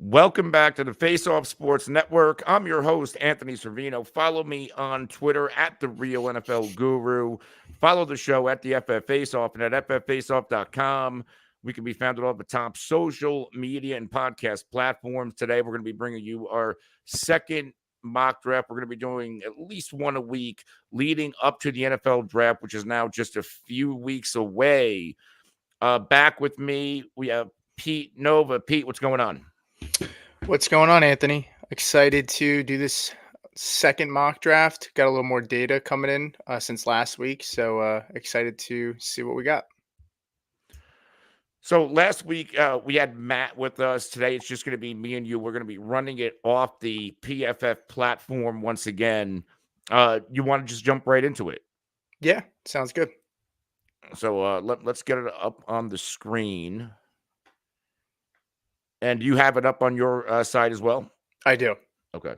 Welcome back to the Faceoff Sports Network. I'm your host, Anthony Servino. Follow me on Twitter at The Real NFL Guru. Follow the show at the FF Faceoff and at fffaceoff.com. We can be found at all the top social media and podcast platforms. Today, we're going to be bringing you our second mock draft. We're going to be doing at least one a week leading up to the NFL draft, which is now just a few weeks away. Back with me, we have Pete Nova. Pete, what's going on? What's going on, Anthony? Excited to do this second mock draft. Got a little more data coming in since last week, so excited to see what we got. So last week we had Matt with us. Today it's just going to be me and you. We're going to be running it off the PFF platform once again. You want to just jump right into it? Yeah, sounds good. So let's get it up on the screen. And you have it up on your side as well? I do. Okay.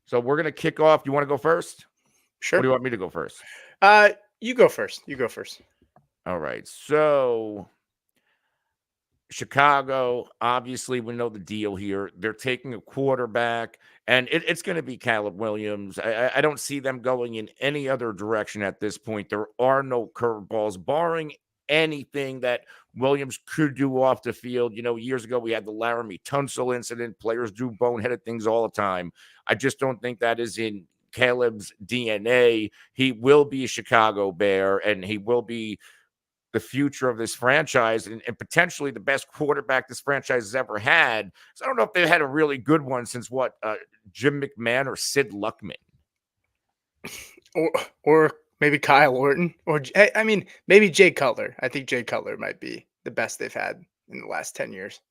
So we're going to kick off. You want to go first? Sure. Or do you want me to go first? You go first. All right. So Chicago, obviously, we know the deal here. They're taking a quarterback, and it's going to be Caleb Williams. I don't see them going in any other direction at this point. There are no curveballs, barring anything that Williams could do off the field. You know, years ago, we had the Laramie Tunsil incident. Players do boneheaded things all the time. I just don't think that is in Caleb's DNA. He will be a Chicago Bear, and he will be the future of this franchise and potentially the best quarterback this franchise has ever had. So I don't know if they've had a really good one since Jim McMahon or Sid Luckman. Or maybe Kyle Orton, or I mean, maybe Jay Cutler. I think Jay Cutler might be the best they've had in the last 10 years.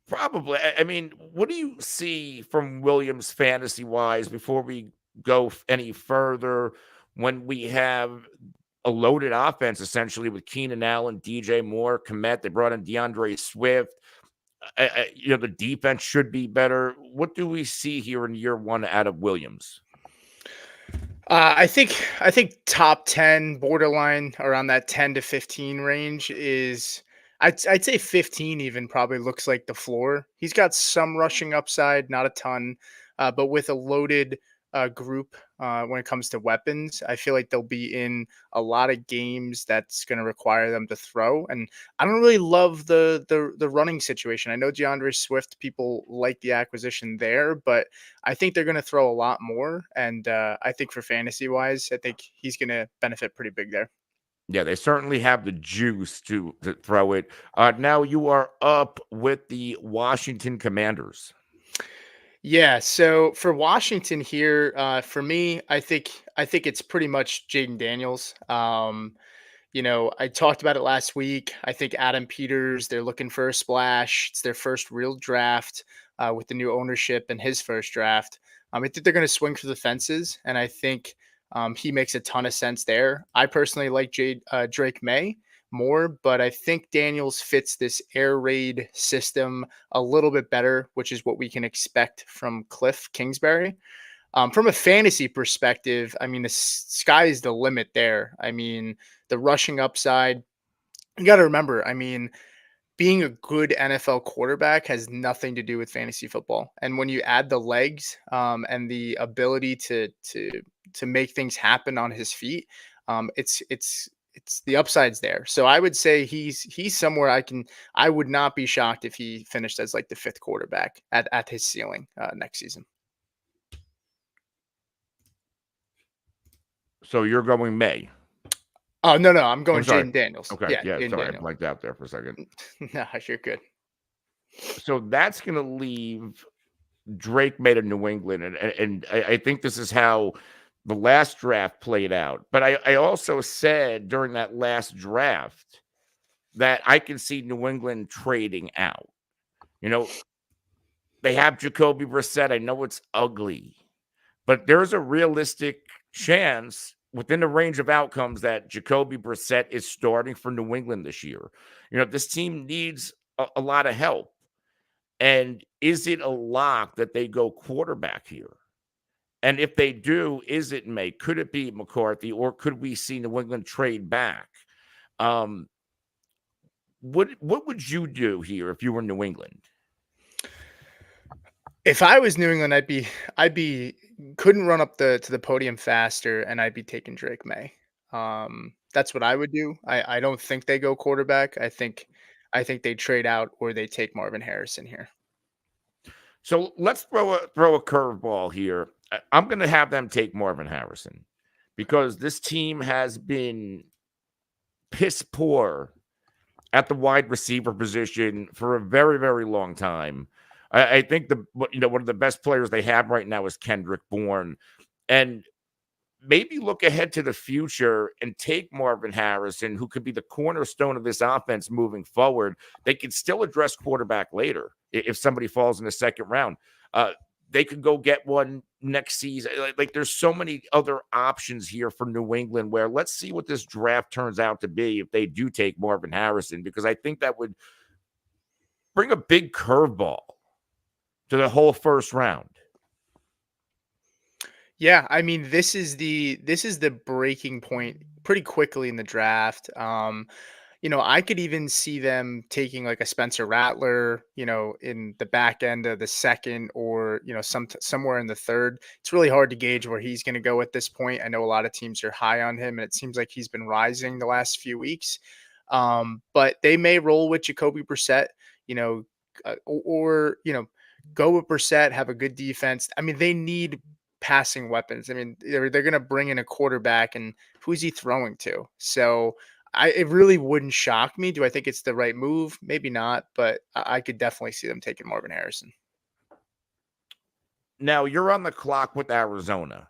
Probably. I mean, what do you see from Williams fantasy-wise before we go any further when we have a loaded offense, essentially, with Keenan Allen, DJ Moore, Komet? They brought in DeAndre Swift. The defense should be better. What do we see here in year one out of Williams? I think top 10, borderline around that 10 to 15 range is, I'd say 15 even probably looks like the floor. He's got some rushing upside, not a ton, but with a loaded group when it comes to weapons, I feel like they'll be in a lot of games that's going to require them to throw. And I don't really love the running situation. I know DeAndre Swift, people like the acquisition there, but I think they're going to throw a lot more. And I think for fantasy wise, I think he's going to benefit pretty big there. Yeah, they certainly have the juice to throw it. Now you are up with the Washington Commanders. Yeah, so for Washington here, for me, I think it's pretty much Jaden Daniels. I talked about it last week. I think Adam Peters, they're looking for a splash. It's their first real draft with the new ownership and his first draft. I think they're going to swing for the fences, and I think he makes a ton of sense there. I personally like Drake May more, but I think Daniels fits this air raid system a little bit better, which is what we can expect from Cliff Kingsbury. From a fantasy perspective, I mean, the sky is the limit there. I mean, the rushing upside, you got to remember, I mean, being a good NFL quarterback has nothing to do with fantasy football. And when you add the legs and the ability to make things happen on his feet, it's the upside's there. So I would say he's somewhere I would not be shocked if he finished as like the fifth quarterback at his ceiling next season. So you're going May. Oh, no, I'm going Jaden Daniels. Okay, yeah, sorry, Daniels. I blanked out there for a second. No, you're good. So that's going to leave Drake May to New England, and I think this is how the last draft played out. But I also said during that last draft that I can see New England trading out. You know, they have Jacoby Brissett. I know it's ugly, but there's a realistic chance within the range of outcomes that Jacoby Brissett is starting for New England this year. You know, this team needs a lot of help. And is it a lock that they go quarterback here? And if they do, is it May? Could it be McCarthy, or could we see New England trade back? What would you do here if you were New England? If I was New England, I'd be couldn't run up the podium faster, and I'd be taking Drake May. That's what I would do. I don't think they go quarterback. I think they trade out or they take Marvin Harrison here. So let's throw a curveball here. I'm going to have them take Marvin Harrison because this team has been piss poor at the wide receiver position for a very, very long time. I think one of the best players they have right now is Kendrick Bourne, and maybe look ahead to the future and take Marvin Harrison, who could be the cornerstone of this offense moving forward. They could still address quarterback later if somebody falls in the second round. Uh, they could go get one next season. Like there's so many other options here for New England where let's see what this draft turns out to be if they do take Marvin Harrison, because I think that would bring a big curveball to the whole first round. Yeah, I mean, this is the breaking point pretty quickly in the draft. I could even see them taking like a Spencer Rattler, in the back end of the second or, somewhere in the third. It's really hard to gauge where he's going to go at this point. I know a lot of teams are high on him, and it seems like he's been rising the last few weeks. But they may roll with Jacoby Brissett, you know, or go with Brissett, have a good defense. I mean, they need passing weapons. I mean, they're going to bring in a quarterback, and who's he throwing to? So it really wouldn't shock me. Do I think it's the right move? Maybe not, but I could definitely see them taking Marvin Harrison. Now you're on the clock with Arizona.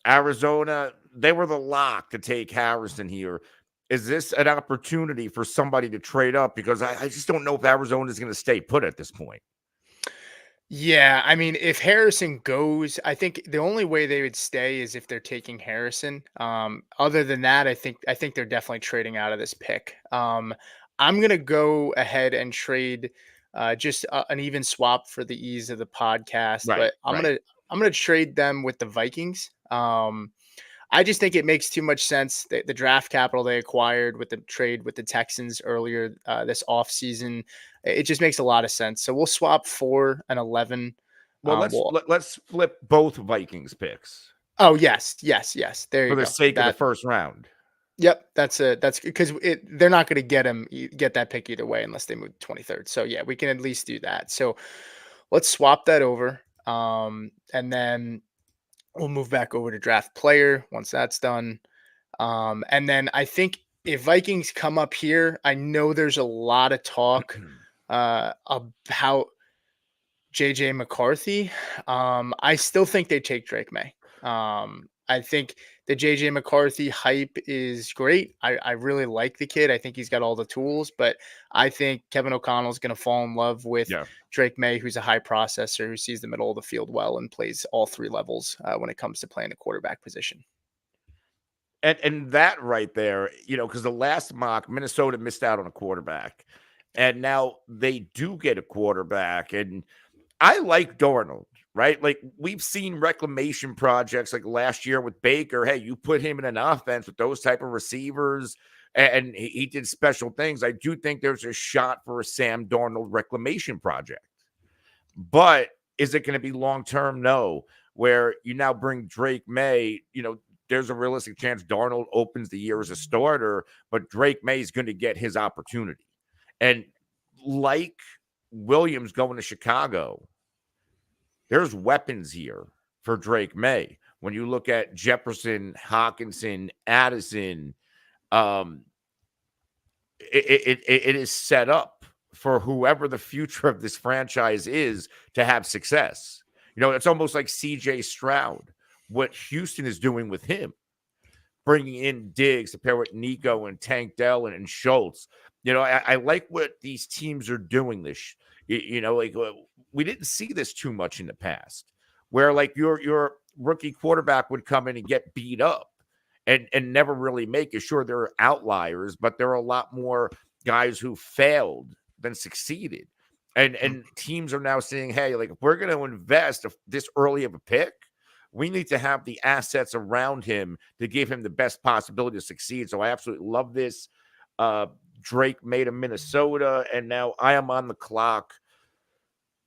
Arizona, they were the lock to take Harrison here. Is this an opportunity for somebody to trade up? Because I just don't know if Arizona is going to stay put at this point. Yeah, I mean, if Harrison goes, I think the only way they would stay is if they're taking Harrison. Other than that, I think they're definitely trading out of this pick. I'm gonna go ahead and trade just an even swap for the ease of the podcast, Right, but I'm right. gonna I'm gonna trade them with the Vikings. I just think it makes too much sense. The draft capital they acquired with the trade with the Texans earlier this offseason, it just makes a lot of sense. So we'll swap 4 and 11. Well, let's flip both Vikings picks Oh yes, yes, yes. There for you the go. sake of the That first round. Yep. That's because they're not going to get that pick either way unless they move to 23rd. So yeah, we can at least do that. So let's swap that over, and then we'll move back over to draft player once that's done. And then I think if Vikings come up here, I know there's a lot of talk about JJ McCarthy. I still think they take Drake May. I think the JJ McCarthy hype is great. I really like the kid. I think he's got all the tools, but I think Kevin O'Connell's going to fall in love with Yeah. Drake May, who's a high processor who sees the middle of the field well and plays all three levels when it comes to playing the quarterback position. And that right there, because the last mock, Minnesota missed out on a quarterback. And now they do get a quarterback. And I like Darnold, right? Like we've seen reclamation projects like last year with Baker. Hey, you put him in an offense with those type of receivers, and he did special things. I do think there's a shot for a Sam Darnold reclamation project. But is it going to be long term? No. Where you now bring Drake May, there's a realistic chance Darnold opens the year as a starter, but Drake May is going to get his opportunity. And like Williams going to Chicago, there's weapons here for Drake May. When you look at Jefferson, Hawkinson, Addison, um, it is set up for whoever the future of this franchise is to have success. It's almost like CJ Stroud, what Houston is doing with him, bringing in Diggs to pair with Nico and Tank Dell and Schultz. I like what these teams are doing this. We didn't see this too much in the past, where like your rookie quarterback would come in and get beat up and never really make it. Sure, there are outliers, but there are a lot more guys who failed than succeeded. And teams are now saying, hey, like if we're going to invest this early of a pick, we need to have the assets around him to give him the best possibility to succeed. So I absolutely love this. Drake made a Minnesota, and now I am on the clock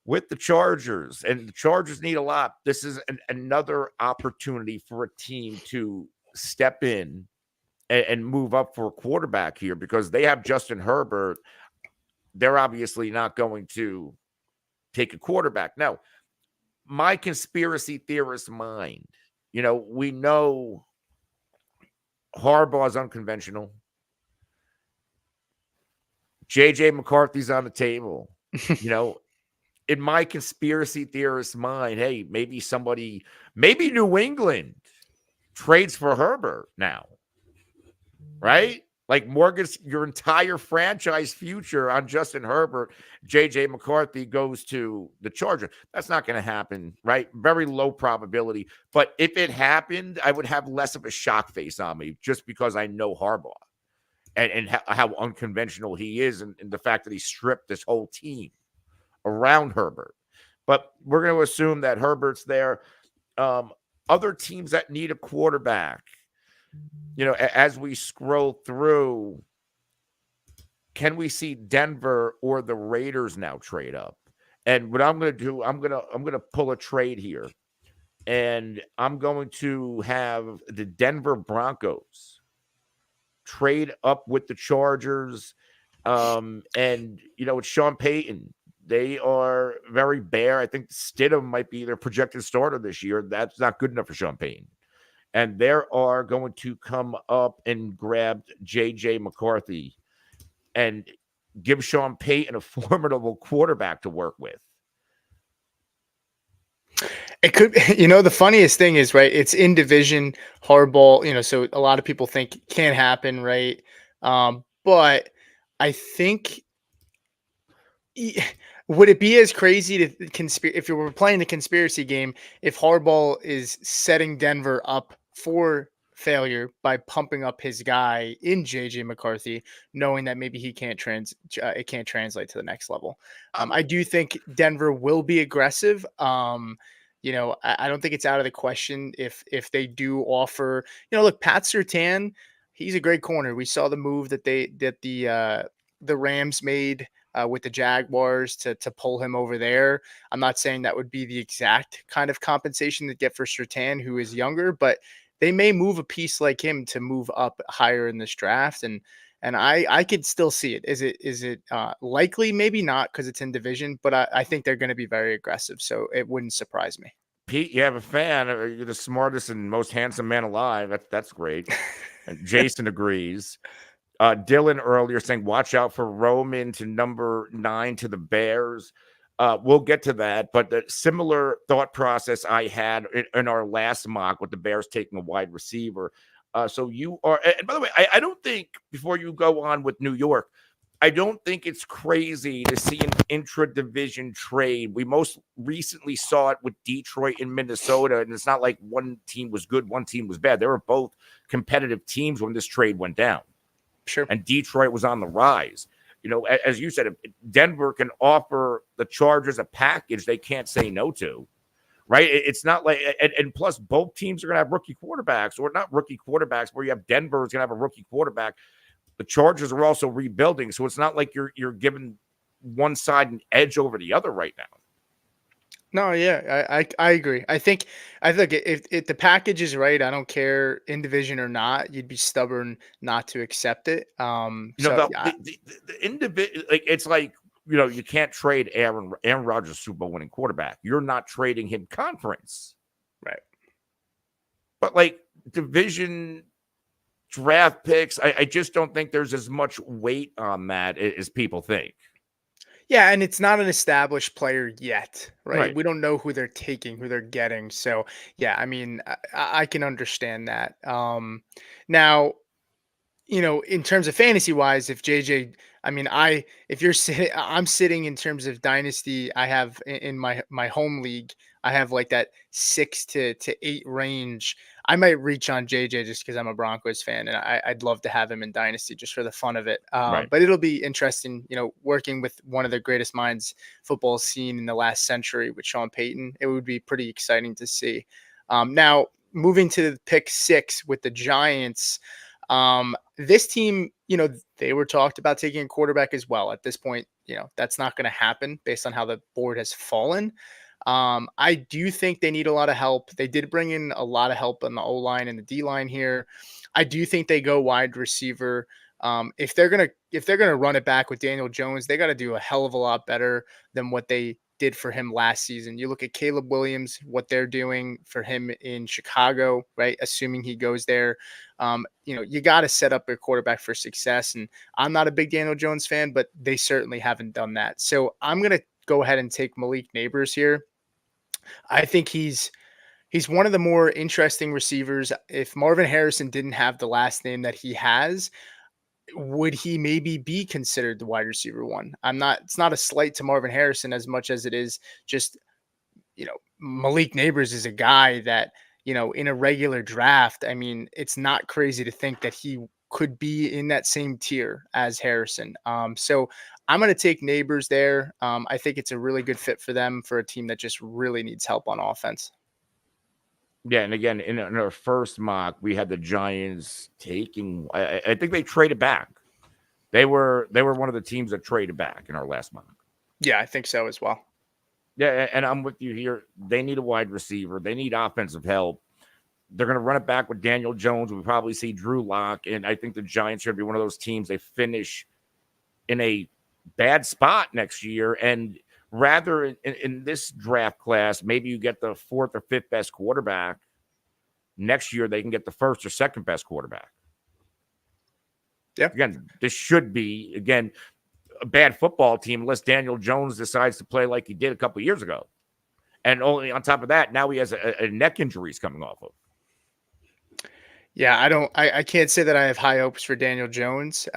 with the Chargers, and the Chargers need a lot. This is another opportunity for a team to step in and move up for a quarterback here because they have Justin Herbert. They're obviously not going to take a quarterback. Now, my conspiracy theorist mind, we know Harbaugh's unconventional. JJ McCarthy's on the table. In my conspiracy theorist mind, hey, maybe New England trades for Herbert now, right? Like mortgage your entire franchise future on Justin Herbert. JJ McCarthy goes to the Chargers. That's not going to happen, right? Very low probability. But if it happened, I would have less of a shock face on me just because I know Harbaugh and how unconventional he is and the fact that he stripped this whole team around Herbert. But we're going to assume that Herbert's there. Other teams that need a quarterback, as we scroll through, can we see Denver or the Raiders now trade up? And what I'm going to do, I'm going to pull a trade here. And I'm going to have the Denver Broncos trade up with the Chargers. And it's Sean Payton. They are very bare. I think Stidham might be their projected starter this year. That's not good enough for Sean Payton. And they are going to come up and grab J.J. McCarthy and give Sean Payton a formidable quarterback to work with. It could, the funniest thing is, right, it's in division Harbaugh, so a lot of people think it can't happen, right? But I think, would it be as crazy to if you were playing the conspiracy game, if Harbaugh is setting Denver up for failure by pumping up his guy in JJ McCarthy, knowing that maybe it can't translate to the next level? I do think Denver will be aggressive. I don't think it's out of the question if they do offer, look, Pat Surtain, he's a great corner. We saw the move that the Rams made with the Jaguars to pull him over there. I'm not saying that would be the exact kind of compensation they get for Surtain, who is younger, but they may move a piece like him to move up higher in this draft. And I could still see it. Is it likely? Maybe not because it's in division, but I think they're going to be very aggressive. So it wouldn't surprise me. Pete, you have a fan. You're the smartest and most handsome man alive. That's great. And Jason agrees. Dylan earlier saying, watch out for Roman to number 9 to the Bears. We'll get to that, but the similar thought process I had in our last mock with the Bears taking a wide receiver. So you are, and by the way, I don't think, before you go on with New York, I don't think it's crazy to see an intra-division trade. We most recently saw it with Detroit and Minnesota, and it's not like one team was good, one team was bad. They were both competitive teams when this trade went down. Sure. And Detroit was on the rise. As you said, if Denver can offer the Chargers a package they can't say no to, right? It's not like, and plus both teams are going to have rookie quarterbacks, or not rookie quarterbacks, where you have Denver is going to have a rookie quarterback. The Chargers are also rebuilding, so it's not like you're giving one side an edge over the other right now. No, yeah, I agree. I think if the package is right, I don't care in division or not. You'd be stubborn not to accept it. The individual, like, it's like, you can't trade Aaron Rodgers, Super Bowl winning quarterback. You're not trading him conference, right? But like division draft picks, I just don't think there's as much weight on that as people think. Yeah, and it's not an established player yet, right? We don't know who they're taking, who they're getting. So, yeah, I mean, I can understand that. Now, in terms of fantasy wise, if JJ, I mean, if you're sitting, I'm sitting in terms of dynasty. I have in my home league, I have like that 6 to 8 range. I might reach on JJ just because I'm a Broncos fan, and I'd love to have him in dynasty just for the fun of it. But it'll be interesting, working with one of the greatest minds football seen in the last century with Sean Payton. It would be pretty exciting to see. Now moving to pick 6 with the Giants. This team, they were talked about taking a quarterback as well. At this point, that's not going to happen based on how the board has fallen. I do think they need a lot of help. They did bring in a lot of help on the O line and the D line here. I do think they go wide receiver. If they're gonna run it back with Daniel Jones, they got to do a hell of a lot better than what they did for him last season. You look at Caleb Williams, what they're doing for him in Chicago, right? Assuming he goes there, you got to set up your quarterback for success. And I'm not a big Daniel Jones fan, but they certainly haven't done that. So I'm gonna go ahead and take Malik Neighbors here. I think he's one of the more interesting receivers. If Marvin Harrison didn't have the last name that he has, would he maybe be considered the wide receiver one? It's not a slight to Marvin Harrison as much as it is just, Malik Neighbors is a guy that, in a regular draft, I mean, it's not crazy to think that he could be in that same tier as Harrison. So I'm going to take Neighbors there. I think it's a really good fit for them for a team that just really needs help on offense. Yeah, and again, in our first mock, we had the Giants taking. I think they traded back. They were one of the teams that traded back in our last mock. Yeah, I think so as well. Yeah, and I'm with you here. They need a wide receiver. They need offensive help. They're going to run it back with Daniel Jones. We probably see Drew Lock, and I think the Giants are going to be one of those teams. They finish in a bad spot next year, and rather in this draft class, maybe you get the fourth or fifth best quarterback. Next year, they can get the first or second best quarterback. Yeah. Again, this should be, again, a bad football team unless Daniel Jones decides to play like he did a couple of years ago. And only on top of that, now he has a neck injury he's coming off of. Yeah, I can't say that I have high hopes for Daniel Jones.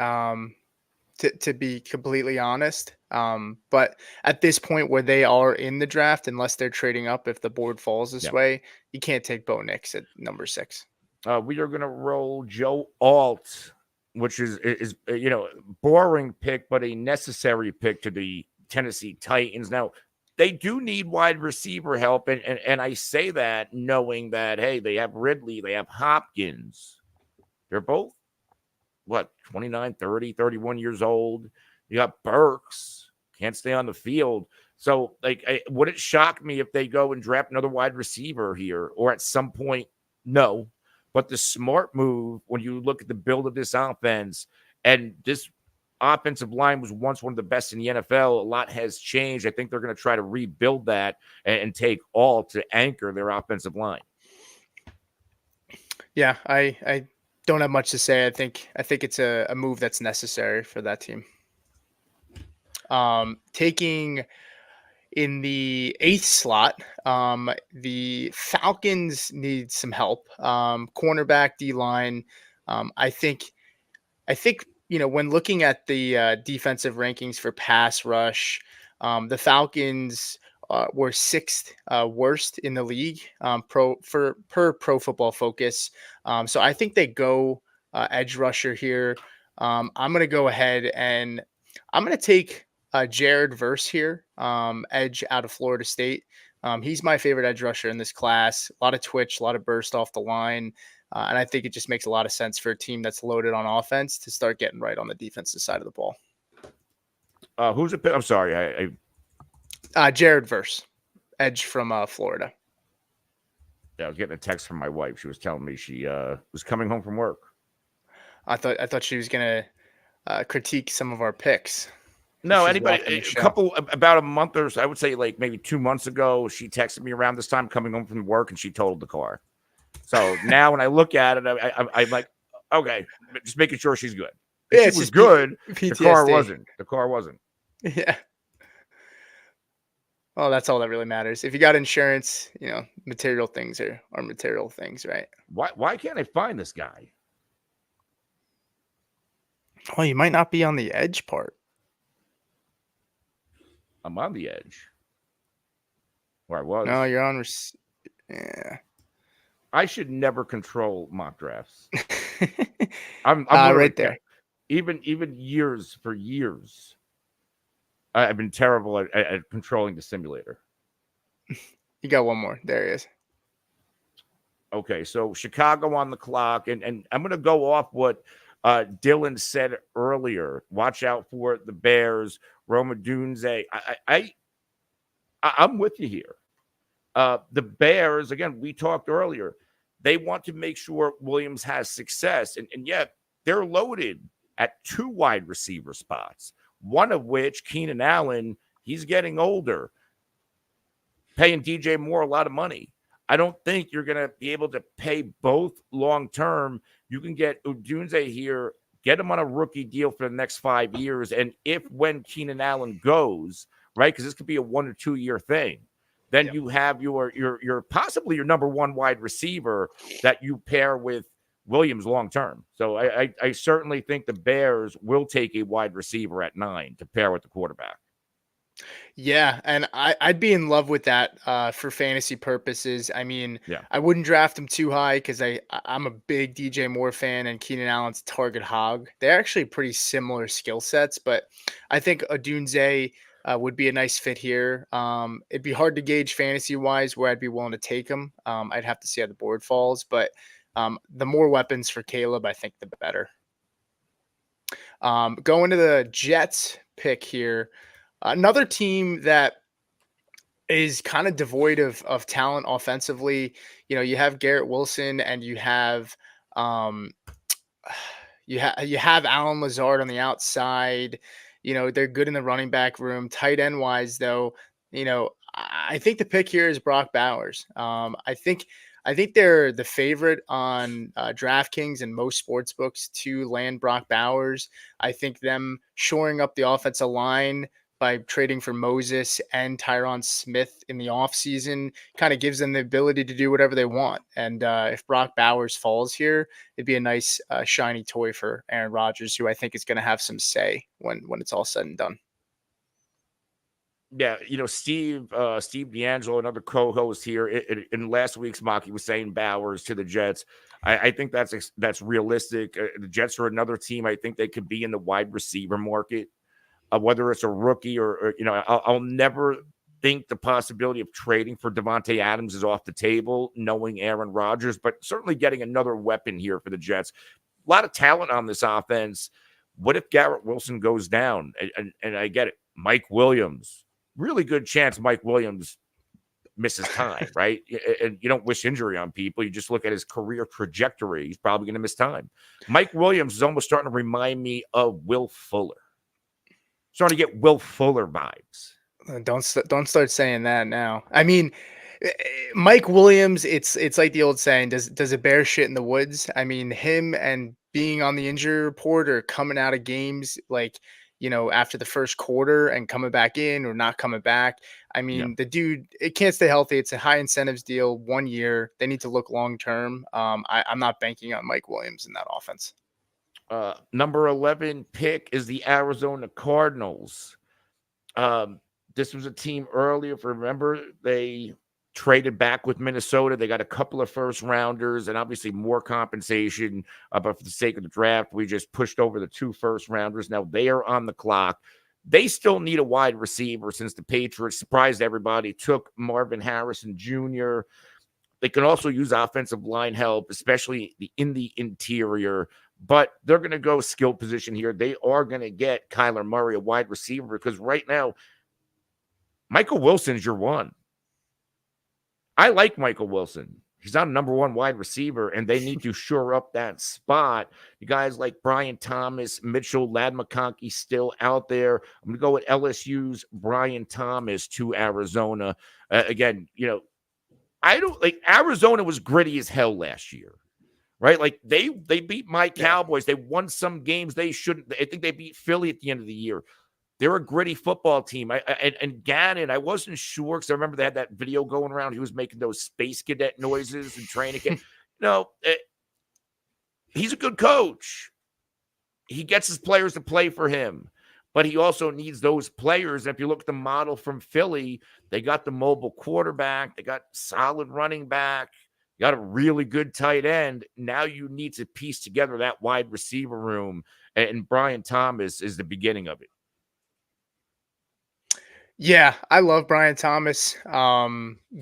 To be completely honest. But at this point where they are in the draft, unless they're trading up, if the board falls this way, you can't take Bo Nix at number 6. We are going to roll Joe Alt, which is boring pick, but a necessary pick to the Tennessee Titans. Now, they do need wide receiver help, and I say that knowing that, hey, they have Ridley, they have Hopkins. They're both, 29, 30, 31 years old. You got Burks, can't stay on the field. So, would it shock me if they go and draft another wide receiver here or at some point? No. But the smart move, when you look at the build of this offense, and this offensive line was once one of the best in the NFL, a lot has changed. I think they're going to try to rebuild that and take all to anchor their offensive line. Yeah, I don't have much to say. I think it's a move that's necessary for that team. Taking in the 8th slot, the Falcons need some help. Cornerback, D-line. I think when looking at the defensive rankings for pass rush, the Falcons were 6th worst in the league per Pro Football Focus. So I think they go edge rusher here. I'm going to go ahead and I'm going to take Jared Verse here, edge out of Florida State. He's my favorite edge rusher in this class. A lot of twitch, a lot of burst off the line. And I think it just makes a lot of sense for a team that's loaded on offense to start getting right on the defensive side of the ball. Who's it? I'm sorry. Jared Verse, edge from Florida. Yeah, I was getting a text from my wife. She was telling me she was coming home from work. I thought she was going to critique some of our picks. No, about a month or so, I would say maybe 2 months ago, she texted me around this time coming home from work and she totaled the car. So now when I look at it, I'm like, okay, just making sure she's good. If she was good, the car wasn't. The car wasn't. Yeah. Well, that's all that really matters. If you got insurance, material things are material things, right? Why can't I find this guy? Well, you might not be on the edge part. I'm on the edge. Where I was. No, you're on. Yeah. I should never control mock drafts. I'm right there. Even years. I've been terrible at controlling the simulator. You got one more. There he is. Okay, so Chicago on the clock, and I'm going to go off what Dylan said earlier. Watch out for the Bears, Roma Dunze. I'm with you here. The Bears, again, we talked earlier. They want to make sure Williams has success, and yet they're loaded at 2 wide receiver spots. One of which, Keenan Allen, he's getting older, paying DJ Moore a lot of money. I don't think you're going to be able to pay both long term. You can get Udunze here, get him on a rookie deal for the next 5 years. And if when Keenan Allen goes, right, because this could be a 1 or 2 year thing, then Yep. you have your possibly your number 1 wide receiver that you pair with Williams long term. So I certainly think the Bears will take a wide receiver at 9 to pair with the quarterback. Yeah, and I'd be in love with that for fantasy purposes. I mean, Yeah. I wouldn't draft him too high because I'm a big DJ Moore fan and Keenan Allen's target hog. They're actually pretty similar skill sets, but I think Odunze would be a nice fit here. It'd be hard to gauge fantasy wise where I'd be willing to take him. I'd have to see how the board falls, but the more weapons for Caleb, I think the better. Going to the Jets pick here. Another team that is kind of devoid of talent offensively. You know, you have Garrett Wilson and you have um you have Alan Lazard on the outside. You know, they're good in the running back room. Tight end wise, though, you know, I think the pick here is Brock Bowers. I think they're the favorite on DraftKings and most sports books to land Brock Bowers. I think them shoring up the offensive line by trading for Moses and Tyron Smith in the offseason kind of gives them the ability to do whatever they want. And if Brock Bowers falls here, it'd be a nice shiny toy for Aaron Rodgers, who I think is going to have some say when it's all said and done. Yeah, Steve D'Angelo, another co-host here in last week's mock, he was saying Bowers to the Jets. I think that's realistic. The Jets are another team. I think they could be in the wide receiver market, whether it's a rookie or I'll never think the possibility of trading for Devontae Adams is off the table, knowing Aaron Rodgers, but certainly getting another weapon here for the Jets. A lot of talent on this offense. What if Garrett Wilson goes down? And I get it. Mike Williams, really good chance Mike Williams misses time, right? And you don't wish injury on people. You just look at his career trajectory. He's probably going to miss time. Mike Williams is almost starting to remind me of Will Fuller. Starting to get Will Fuller vibes. Don't start saying that now. I mean, Mike Williams, it's like the old saying, does a bear shit in the woods? I mean, him and being on the injury report or coming out of games like, you know, after the first quarter and coming back in or not coming back. I Yeah. mean, the dude, it can't stay healthy. It's a high incentives deal, 1 year. They need to look long term. I'm not banking on Mike Williams in that offense. Number 11 pick is the Arizona Cardinals. This was a team earlier. If you remember, they traded back with Minnesota. They got a couple of first rounders and obviously more compensation. But for the sake of the draft, we just pushed over the 2 first rounders. Now they are on the clock. They still need a wide receiver since the Patriots surprised everybody, took Marvin Harrison Jr. They can also use offensive line help, especially in the interior. But they're going to go skill position here. They are going to get Kyler Murray, a wide receiver, because right now, Michael Wilson is your one. I like Michael Wilson. He's not a number 1 wide receiver, and they need to shore up that spot. You guys like Brian Thomas, Mitchell, Lad McConkey still out there. I'm going to go with LSU's Brian Thomas to Arizona. Again, I don't like Arizona was gritty as hell last year. Right? Like they beat my Cowboys. They won some games they shouldn't. I think they beat Philly at the end of the year. They're a gritty football team. And Gannon, I wasn't sure because I remember they had that video going around. He was making those space cadet noises and training it. He's a good coach. He gets his players to play for him, but he also needs those players. And if you look at the model from Philly, they got the mobile quarterback. They got solid running back. Got a really good tight end. Now you need to piece together that wide receiver room, and Brian Thomas is the beginning of it. Yeah, I love Brian Thomas.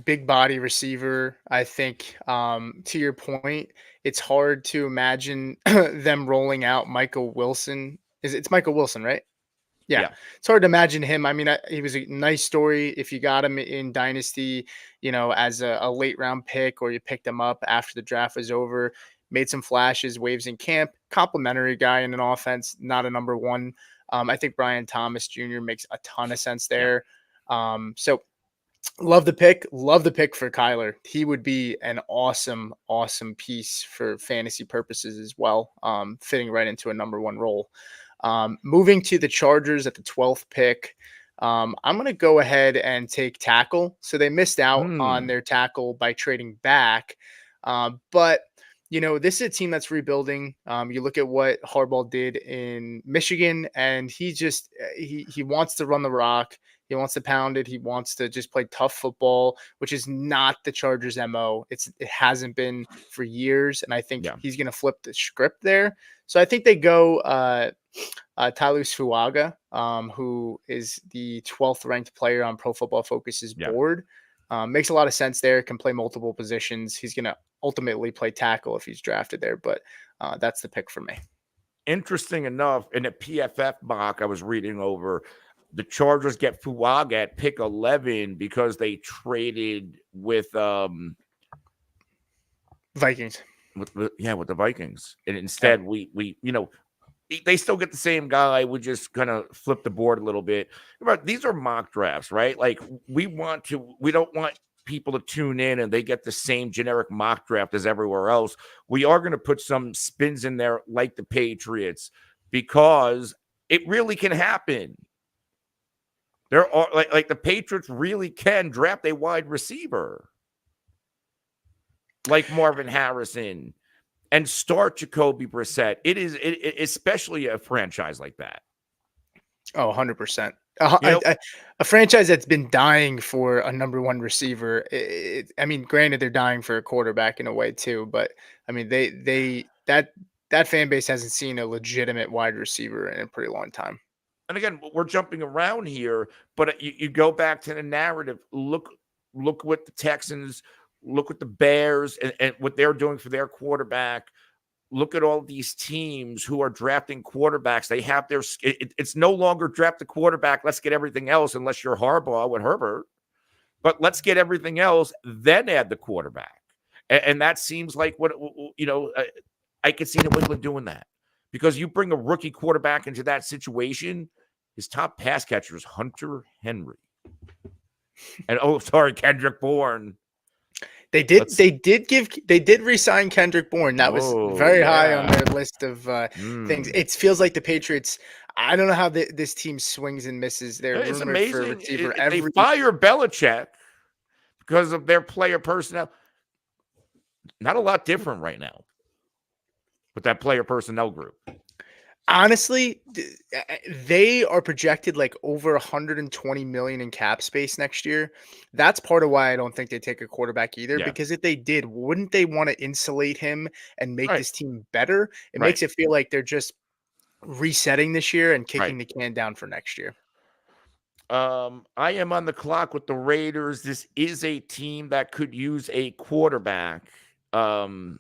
Big body receiver. I think to your point, it's hard to imagine them rolling out Michael Wilson. It's Michael Wilson, right? Yeah, Yeah, it's hard to imagine him. I mean, he was a nice story if you got him in Dynasty, as a late round pick, or you picked him up after the draft was over. Made some flashes, waves in camp. Complimentary guy in an offense, not a number one. I think Brian Thomas Jr. makes a ton of sense yeah, there. So love the pick. Love the pick for Kyler. He would be an awesome, awesome piece for fantasy purposes as well. Fitting right into a number one role. Moving to the Chargers at the 12th pick. I'm going to go ahead and take tackle. So they missed out on mm, their tackle by trading back. But this is a team that's rebuilding. You look at what Harbaugh did in Michigan, and he wants to run the rock. He wants to pound it. He wants to just play tough football, which is not the Chargers' MO. It hasn't been for years, and I think yeah, he's going to flip the script there. So I think they go Tylus Fuaga, who is the 12th ranked player on Pro Football Focus's yeah. board. Makes a lot of sense there. Can play multiple positions. He's going to ultimately play tackle if he's drafted there, but that's the pick for me. Interesting enough, in a PFF mock I was reading over, the Chargers get Fuaga at pick 11 because they traded Vikings. with the Vikings, and Yeah. instead we they still get the same guy. We just kind of flip the board a little bit. But these are mock drafts, right? Like we don't want people to tune in and they get the same generic mock draft as everywhere else. We are going to put some spins in there like the Patriots because it really can happen. There are like the Patriots really can draft a wide receiver like Marvin Harrison and start Jacoby Brissett. Especially a franchise like that. Oh, 100%. You know, A franchise that's been dying for a number one receiver. I mean, granted, they're dying for a quarterback in a way too, but I mean, that fan base hasn't seen a legitimate wide receiver in a pretty long time. and again, we're jumping around here, but you go back to the narrative. Look what the Texans, look what the Bears, and what they're doing for their quarterback. Look at all these teams who are drafting quarterbacks. They have it's no longer draft the quarterback. Let's get everything else, unless you're Harbaugh with Herbert. But let's get everything else, then add the quarterback. And that seems like what I could see New England doing that, because you bring a rookie quarterback into that situation. His top pass catcher is Hunter Henry, and Kendrick Bourne. Let's They did re-sign Kendrick Bourne. That was Oh very high on yeah. their list of things. Mm. It feels like the Patriots. I don't know how this team swings and misses. They're It's rumored for a amazing. receiver They every. fire Belichick because of their player personnel. Not a lot different right now with that player personnel group. Honestly, they are projected like over 120 million in cap space next year. That's part of why I don't think they take a quarterback either. Yeah. Because if they did, wouldn't they want to insulate him and make Right. this team better? It Right. makes it feel like they're just resetting this year and Right. kicking the can down for next year. I am on the clock with the Raiders. This is a team that could use a quarterback. Um,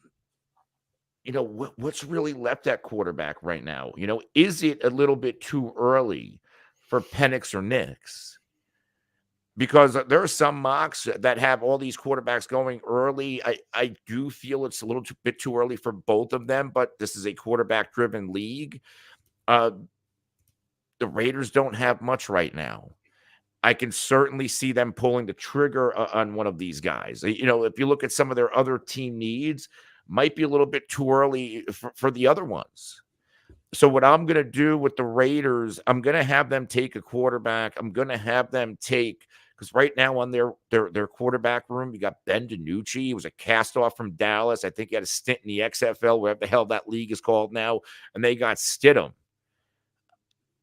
what's really left at quarterback right now? Is it a little bit too early for Penix or Nix? Because there are some mocks that have all these quarterbacks going early. I do feel it's a little bit too early for both of them, but this is a quarterback-driven league. Uh, the Raiders don't have much right now. I can certainly see them pulling the trigger on one of these guys. If you look at some of their other team needs, might be a little bit too early for the other ones. So what I'm going to do with the Raiders, I'm going to have them take a quarterback. I'm going to have them take, because right now on their quarterback room, you got Ben DiNucci. He was a cast off from Dallas. I think he had a stint in the XFL, whatever the hell that league is called now, and they got Stidham.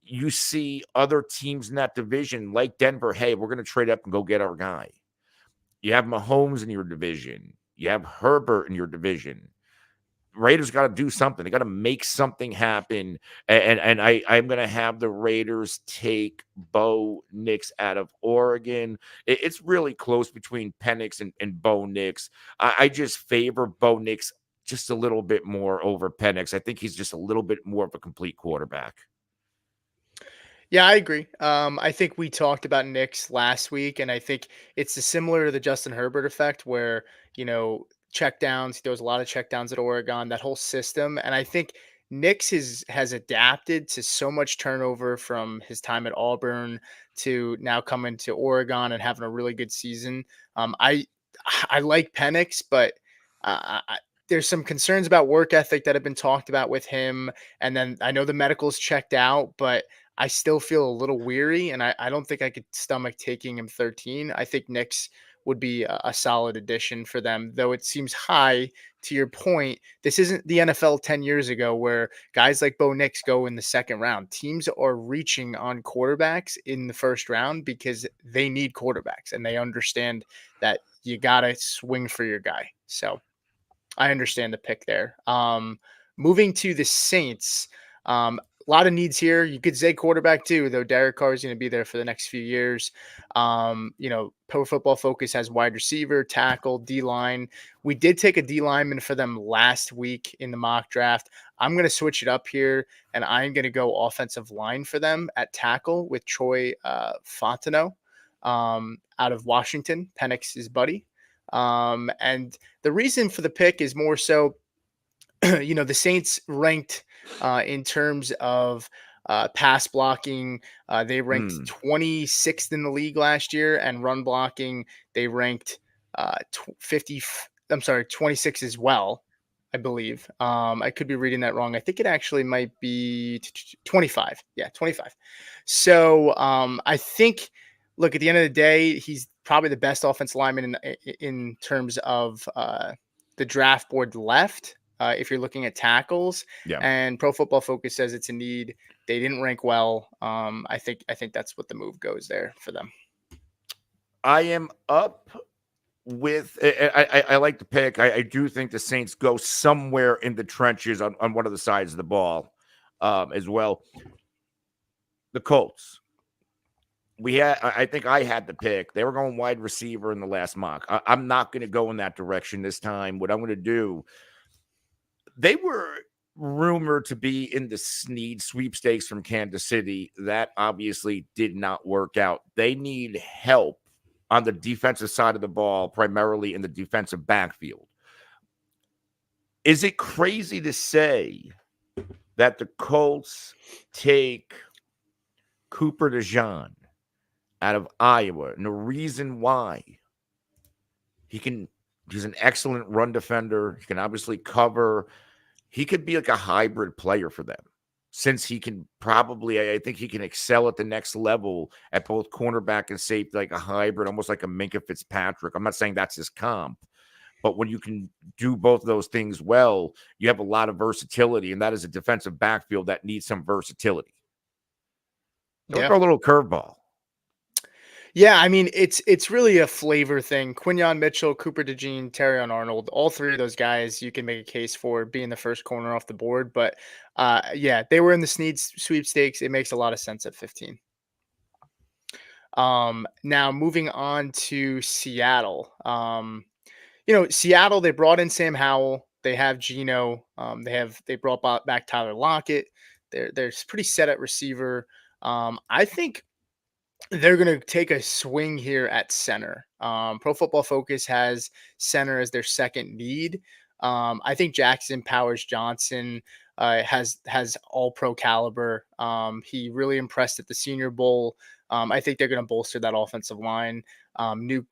You see other teams in that division like Denver, hey, we're going to trade up and go get our guy. You have Mahomes in your division. You have Herbert in your division. Raiders got to do something. They got to make something happen. And I'm going to have the Raiders take Bo Nix out of Oregon. It's really close between Penix and Bo Nix. I just favor Bo Nix just a little bit more over Penix. I think he's just a little bit more of a complete quarterback. Yeah, I agree. I think we talked about Knicks last week, and I think it's similar to the Justin Herbert effect, where check downs. There was a lot of check downs at Oregon. That whole system, and I think Knicks has adapted to so much turnover from his time at Auburn to now coming to Oregon and having a really good season. I like Penix, but there's some concerns about work ethic that have been talked about with him. And then I know the medical's checked out, but I still feel a little weary, and I don't think I could stomach taking him 13. I think Knicks would be a solid addition for them, though it seems high. To your point, this isn't the NFL 10 years ago where guys like Bo Nix go in the second round. Teams are reaching on quarterbacks in the first round because they need quarterbacks, and they understand that you got to swing for your guy. So I understand the pick there. Moving to the Saints, a lot of needs here. You could say quarterback too, though Derek Carr is going to be there for the next few years. Pro Football Focus has wide receiver, tackle, D line. We did take a D lineman for them last week in the mock draft. I'm going to switch it up here, and I'm going to go offensive line for them at tackle with Troy Fontenot out of Washington, Penix's buddy. And the reason for the pick is more so, the Saints ranked in terms of pass blocking. They ranked 26th in the league last year, and run blocking, they ranked 26 as well, I believe. I could be reading that wrong. I think it actually might be 25. Yeah, 25. So I think, look, at the end of the day, he's probably the best offensive lineman in terms of the draft board left. If you're looking at tackles, Yeah. and Pro Football Focus says it's a need. They didn't rank well. I think that's what the move goes there for them. I am up with. I like the pick. I do think the Saints go somewhere in the trenches on one of the sides of the ball, as well. The Colts. I think I had the pick. They were going wide receiver in the last mock. I'm not going to go in that direction this time. What I'm going to do, they were rumored to be in the Snead sweepstakes from Kansas City. That obviously did not work out. They need help on the defensive side of the ball, primarily in the defensive backfield. Is it crazy to say that the Colts take Cooper DeJean out of Iowa? And the reason why, he's an excellent run defender. He can obviously cover. He could be like a hybrid player for them, since he can probably, I think he can excel at the next level at both cornerback and safety, like a hybrid, almost like a Minka Fitzpatrick. I'm not saying that's his comp, but when you can do both of those things well, you have a lot of versatility, and that is a defensive backfield that needs some versatility. Don't throw a little curveball. Yeah, I mean, it's really a flavor thing. Quinyon Mitchell, Cooper DeJean, Terrion Arnold, all three of those guys you can make a case for being the first corner off the board. But yeah, they were in the Snead sweepstakes. It makes a lot of sense at 15. Now moving on to Seattle. Seattle, they brought in Sam Howell. They have Geno. They brought back Tyler Lockett. They're pretty set at receiver. I think they're going to take a swing here at center. Pro Football Focus has center as their second need. I think Jackson Powers Johnson has all pro caliber. He really impressed at the Senior Bowl. I think they're going to bolster that offensive line. New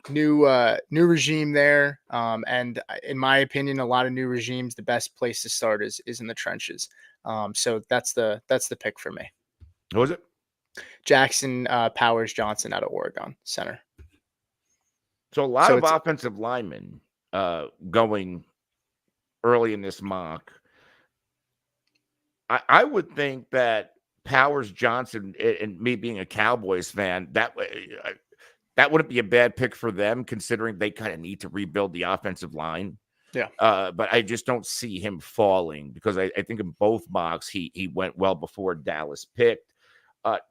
regime there. And in my opinion, a lot of new regimes, the best place to start is in the trenches. So that's the pick for me. What was it? Jackson Powers Johnson out of Oregon, center. So a lot of offensive linemen going early in this mock. I would think that Powers Johnson, and me being a Cowboys fan, that wouldn't be a bad pick for them, considering they kind of need to rebuild the offensive line. Yeah. But I just don't see him falling because I think in both mocks he went well before Dallas picked.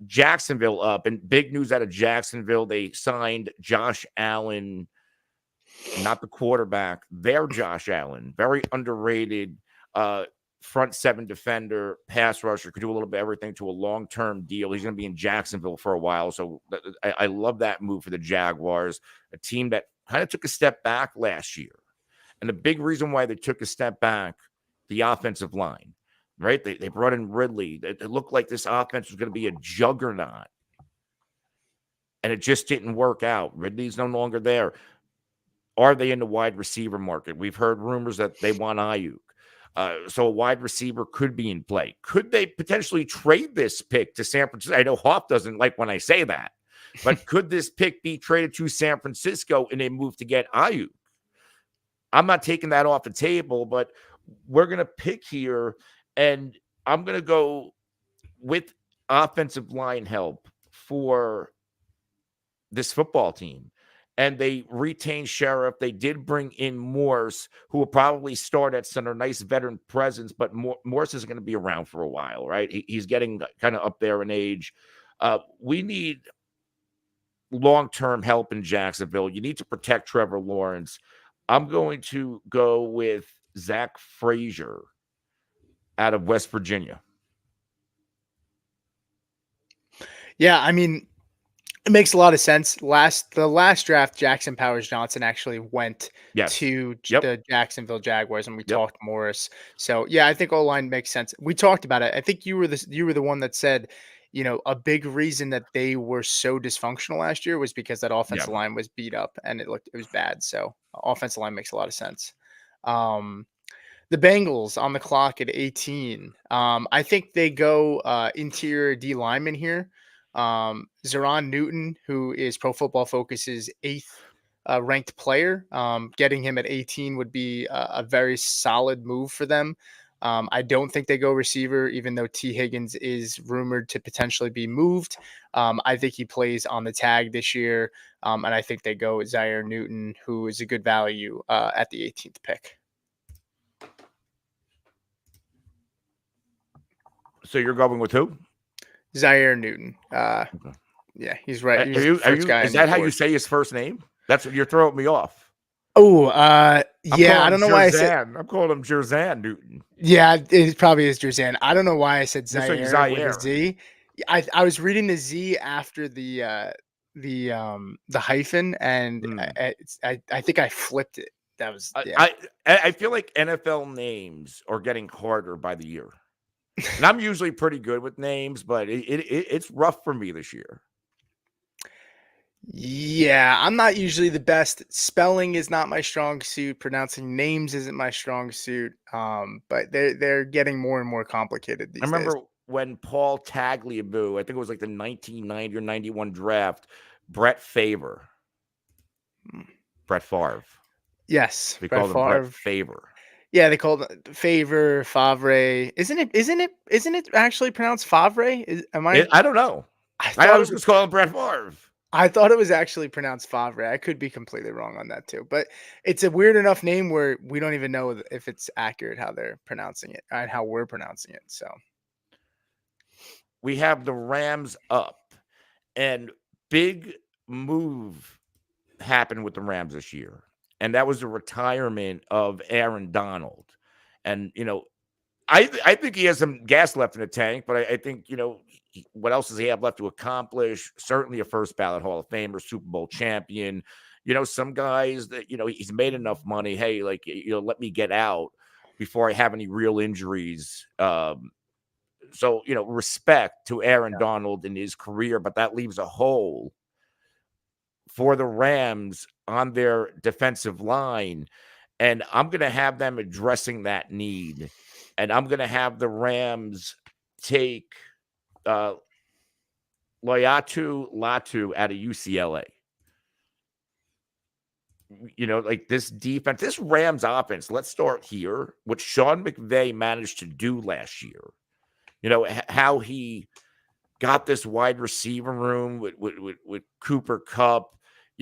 Jacksonville up, and big news out of Jacksonville. They signed Josh Allen, not the quarterback, their Josh Allen, very underrated front seven defender, pass rusher, could do a little bit of everything to a long-term deal. He's going to be in Jacksonville for a while. So I love that move for the Jaguars, a team that kind of took a step back last year. And the big reason why they took a step back, the offensive line, right? They brought in Ridley. It looked like this offense was going to be a juggernaut. And it just didn't work out. Ridley's no longer there. Are they in the wide receiver market? We've heard rumors that they want Ayuk. So a wide receiver could be in play. Could they potentially trade this pick to San Francisco? I know Hoff doesn't like when I say that, but could this pick be traded to San Francisco and they move to get Ayuk? I'm not taking that off the table, but we're going to pick here, and I'm going to go with offensive line help for this football team. And they retained Sheriff. They did bring in Morse, who will probably start at center. Nice veteran presence, but Morse is going to be around for a while, right? He's getting kind of up there in age. We need long-term help in Jacksonville. You need to protect Trevor Lawrence. I'm going to go with Zach Frazier out of West Virginia. Yeah, I mean, it makes a lot of sense. The last draft, Jackson Powers Johnson actually went to the Jacksonville Jaguars, and we talked Morris. So yeah, I think O-line makes sense. We talked about it. I think you were the one that said, a big reason that they were so dysfunctional last year was because that offensive line was beat up and it was bad. So offensive line makes a lot of sense. The Bengals on the clock at 18. I think they go interior D lineman here. Zeron Newton, who is Pro Football Focus's 8th ranked player. Getting him at 18 would be a very solid move for them. I don't think they go receiver, even though T. Higgins is rumored to potentially be moved. I think he plays on the tag this year, and I think they go with Zaire Newton, who is a good value at the 18th pick. So you're going with who? Zaire Newton. Yeah, he's right. He's is that how you say his first name? That's what you're throwing me off. Oh, yeah. I don't know why I said. I'm calling him Jerzan Newton. Yeah, it probably is Jerzan. I don't know why I said Zaire with a Z. I was reading the Z after the hyphen, and I think I flipped it. That was I feel like NFL names are getting harder by the year. And I'm usually pretty good with names, but it's rough for me this year. Yeah, I'm not usually the best. Spelling is not my strong suit. Pronouncing names isn't my strong suit. But they're getting more and more complicated these days. I remember when Paul Tagliabue, I think it was like the 1990 or 91 draft, Brett Favre. Brett Favre. Yes, they called him Brett Favre. Yeah, they called it Favre. Isn't it actually pronounced Favre? I don't know. I was just calling Brett Favre. I thought it was actually pronounced Favre. I could be completely wrong on that too, but it's a weird enough name where we don't even know if it's accurate how they're pronouncing it and how we're pronouncing it. So we have the Rams up, and big move happened with the Rams this year, and that was the retirement of Aaron Donald. And I think he has some gas left in the tank, but I think what else does he have left to accomplish? Certainly a first ballot Hall of Famer, Super Bowl champion. Some guys that, he's made enough money. Hey, let me get out before I have any real injuries. So, respect to Aaron Donald in his career, but that leaves a hole for the Rams on their defensive line. And I'm going to have them addressing that need. And I'm going to have the Rams take Latu out of UCLA. This defense, this Rams offense, let's start here. What Sean McVay managed to do last year, how he got this wide receiver room with Cooper Kupp,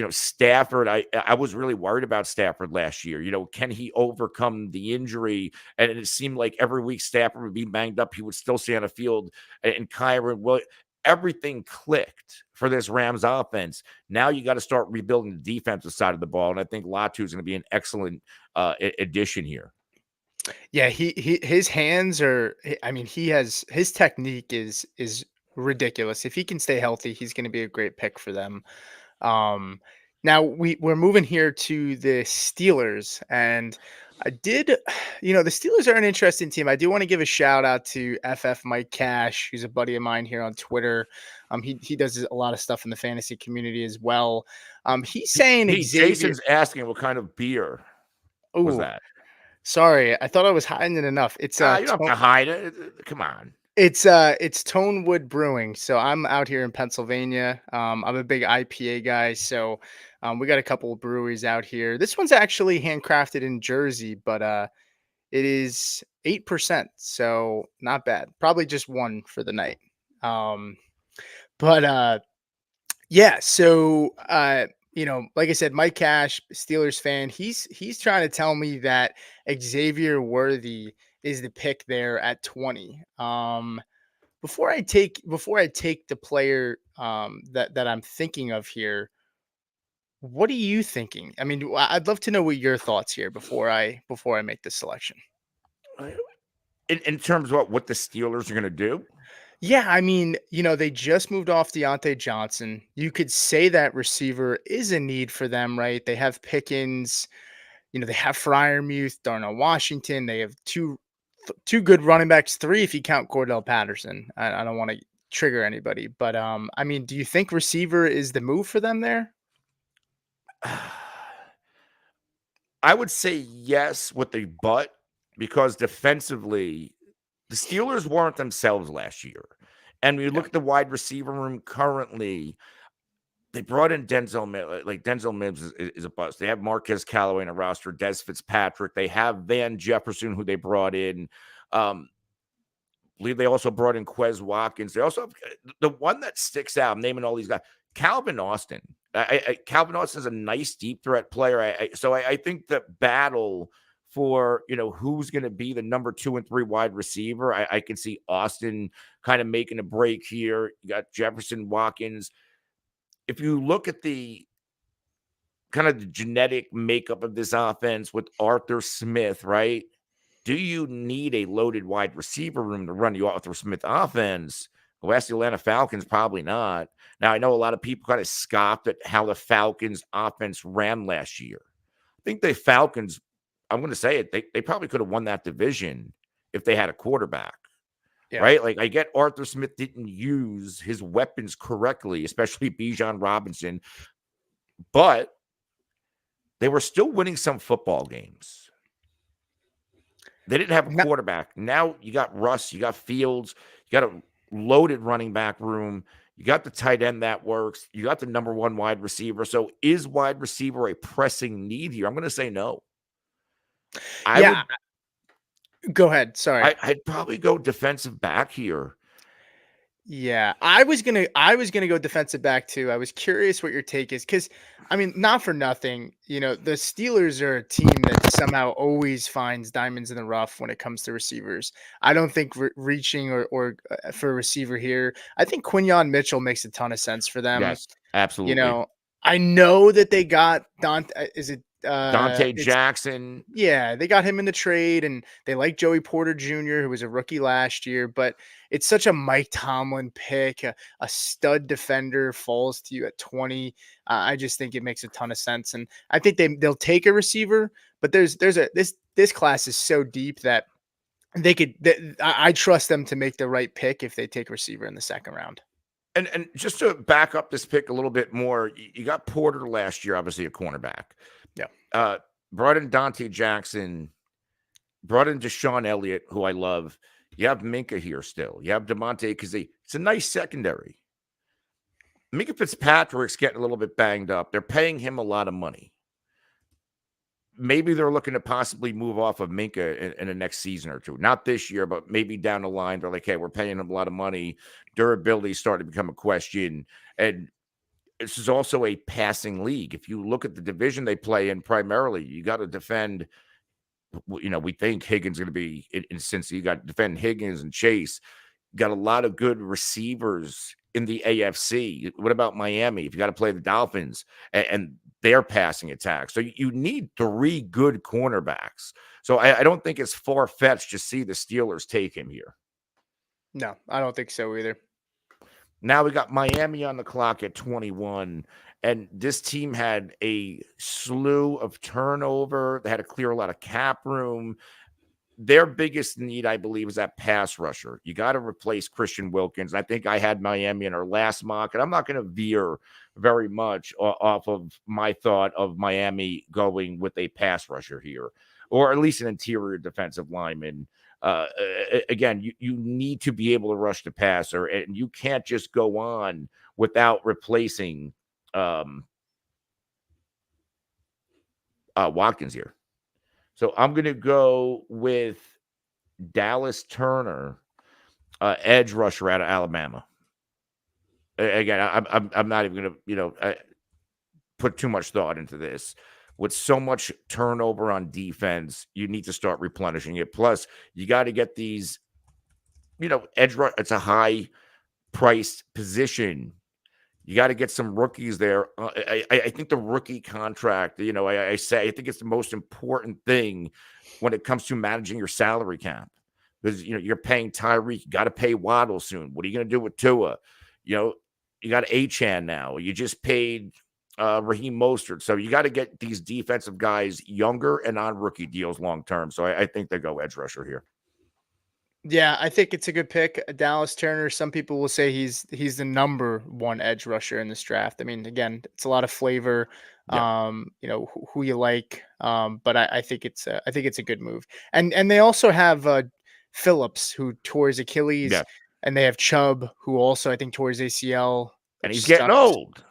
Stafford, I was really worried about Stafford last year. Can he overcome the injury? And it seemed like every week Stafford would be banged up. He would still stay on the field. And Kyron, well, everything clicked for this Rams offense. Now you got to start rebuilding the defensive side of the ball. And I think Latu is going to be an excellent addition here. Yeah, his hands are. I mean, he has his technique is ridiculous. If he can stay healthy, he's going to be a great pick for them. Um, Now we're moving here to the Steelers, and I did, the Steelers are an interesting team. I do want to give a shout out to FF Mike Cash, who's a buddy of mine here on Twitter. He does a lot of stuff in the fantasy community as well. He's saying Pete, Xavier. Jason's asking what kind of beer was Oh, that? sorry, I thought I was hiding it enough. You don't have to hide it. Come on. It's Tonewood Brewing. So I'm out here in Pennsylvania. I'm a big IPA guy, so we got a couple of breweries out here. This one's actually handcrafted in Jersey, but it is 8%, so not bad. Probably just one for the night. Um, but yeah, so like I said, Mike Cash, Steelers fan, he's trying to tell me that Xavier Worthy is the pick there at 20. Before I take the player that I'm thinking of here, what are you thinking? I mean, I'd love to know what your thoughts here before I make this selection. In terms of what the Steelers are going to do. Yeah, I mean, they just moved off Deontay Johnson. You could say that receiver is a need for them, right? They have Pickens, they have Fryermuth, Darnell Washington. They have two good running backs, three if you count Cordell Patterson. I don't want to trigger anybody, but I mean, do you think receiver is the move for them there? I would say yes with the but, because defensively, the Steelers weren't themselves last year. And when you Yeah. look at the wide receiver room currently, they brought in Denzel Mims. Like Denzel Mims is a bust. They have Marquez Callaway in a roster, Des Fitzpatrick. They have Van Jefferson, who they brought in. Believe they also brought in Quez Watkins. They also have the one that sticks out. I'm naming all these guys. Calvin Austin. Calvin Austin is a nice deep threat player. So I think the battle for who's going to be the number 2 and 3 wide receiver. I can see Austin kind of making a break here. You got Jefferson, Watkins. If you look at the kind of the genetic makeup of this offense with Arthur Smith, right? Do you need a loaded wide receiver room to run the Arthur Smith offense? Well, ask the Atlanta Falcons, probably not. Now, I know a lot of people kind of scoffed at how the Falcons offense ran last year. I think the Falcons, I'm going to say it, they probably could have won that division if they had a quarterback, Yeah. right? Like, I get Arthur Smith didn't use his weapons correctly, especially Bijan Robinson, but they were still winning some football games. They didn't have a No- quarterback. Now you got Russ, you got Fields, you got a loaded running back room, you got the tight end that works, you got the number 1 wide receiver. So is wide receiver a pressing need here? I'm going to say no. I yeah. would Go ahead. Sorry. I'd probably go defensive back here. Yeah, I was gonna go defensive back too. I was curious what your take is because, I mean, not for nothing, the Steelers are a team that somehow always finds diamonds in the rough when it comes to receivers. I don't think reaching or for a receiver here. I think Quinyon Mitchell makes a ton of sense for them. Yes, You absolutely. know, I know that they got Dante. Is it? Dante It's Jackson. Yeah, they got him in the trade, and they like Joey Porter Jr., who was a rookie last year. But it's such a Mike Tomlin pick. A stud defender falls to you at 20. I just think it makes a ton of sense, and I think they'll take a receiver. But this class is so deep that they could. I trust them to make the right pick if they take a receiver in the second round. And just to back up this pick a little bit more, you got Porter last year, obviously a cornerback. Yeah. Brought in Dante Jackson, brought in Deshaun Elliott, who I love. You have Minka here still. You have DeMonte because it's a nice secondary. Minka Fitzpatrick's getting a little bit banged up. They're paying him a lot of money. Maybe they're looking to possibly move off of Minka in the next season or two. Not this year, but maybe down the line. They're like, hey, we're paying him a lot of money. Durability is starting to become a question. And this is also a passing league. If you look at the division they play in primarily, you got to defend. We think Higgins going to be in Cincy. You got to defend Higgins and Chase. Got a lot of good receivers in the AFC. What about Miami? If you got to play the Dolphins and their passing attack. So you need 3 good cornerbacks. So I don't think it's far-fetched to see the Steelers take him here. No, I don't think so either. Now we got Miami on the clock at 21, and this team had a slew of turnover. They had to clear a lot of cap room. Their biggest need, I believe, is that pass rusher. You got to replace Christian Wilkins. I think I had Miami in our last mock, and I'm not going to veer very much off of my thought of Miami going with a pass rusher here, or at least an interior defensive lineman. Again, you need to be able to rush the passer, and you can't just go on without replacing Watkins here. So I'm going to go with Dallas Turner, edge rusher out of Alabama. Again, I'm not even going to put too much thought into this. With so much turnover on defense, you need to start replenishing it. Plus, you got to get these, edge rush. It's a high priced position. You got to get some rookies there. I think the rookie contract, I think it's the most important thing when it comes to managing your salary cap. Because, you're paying Tyreek. You got to pay Waddle soon. What are you going to do with Tua? You got Achane now. You just paid Raheem Mostert. So you got to get these defensive guys younger and on rookie deals long term. So I think they go edge rusher here. Yeah, I think it's a good pick. Dallas Turner. Some people will say he's the number 1 edge rusher in this draft. I mean, again, it's a lot of flavor. Yeah. Who you like. But I think it's a good move. And they also have Phillips, who tore his Achilles, Yeah. and they have Chubb, who also I think tore his ACL, And which he's getting sucks. old.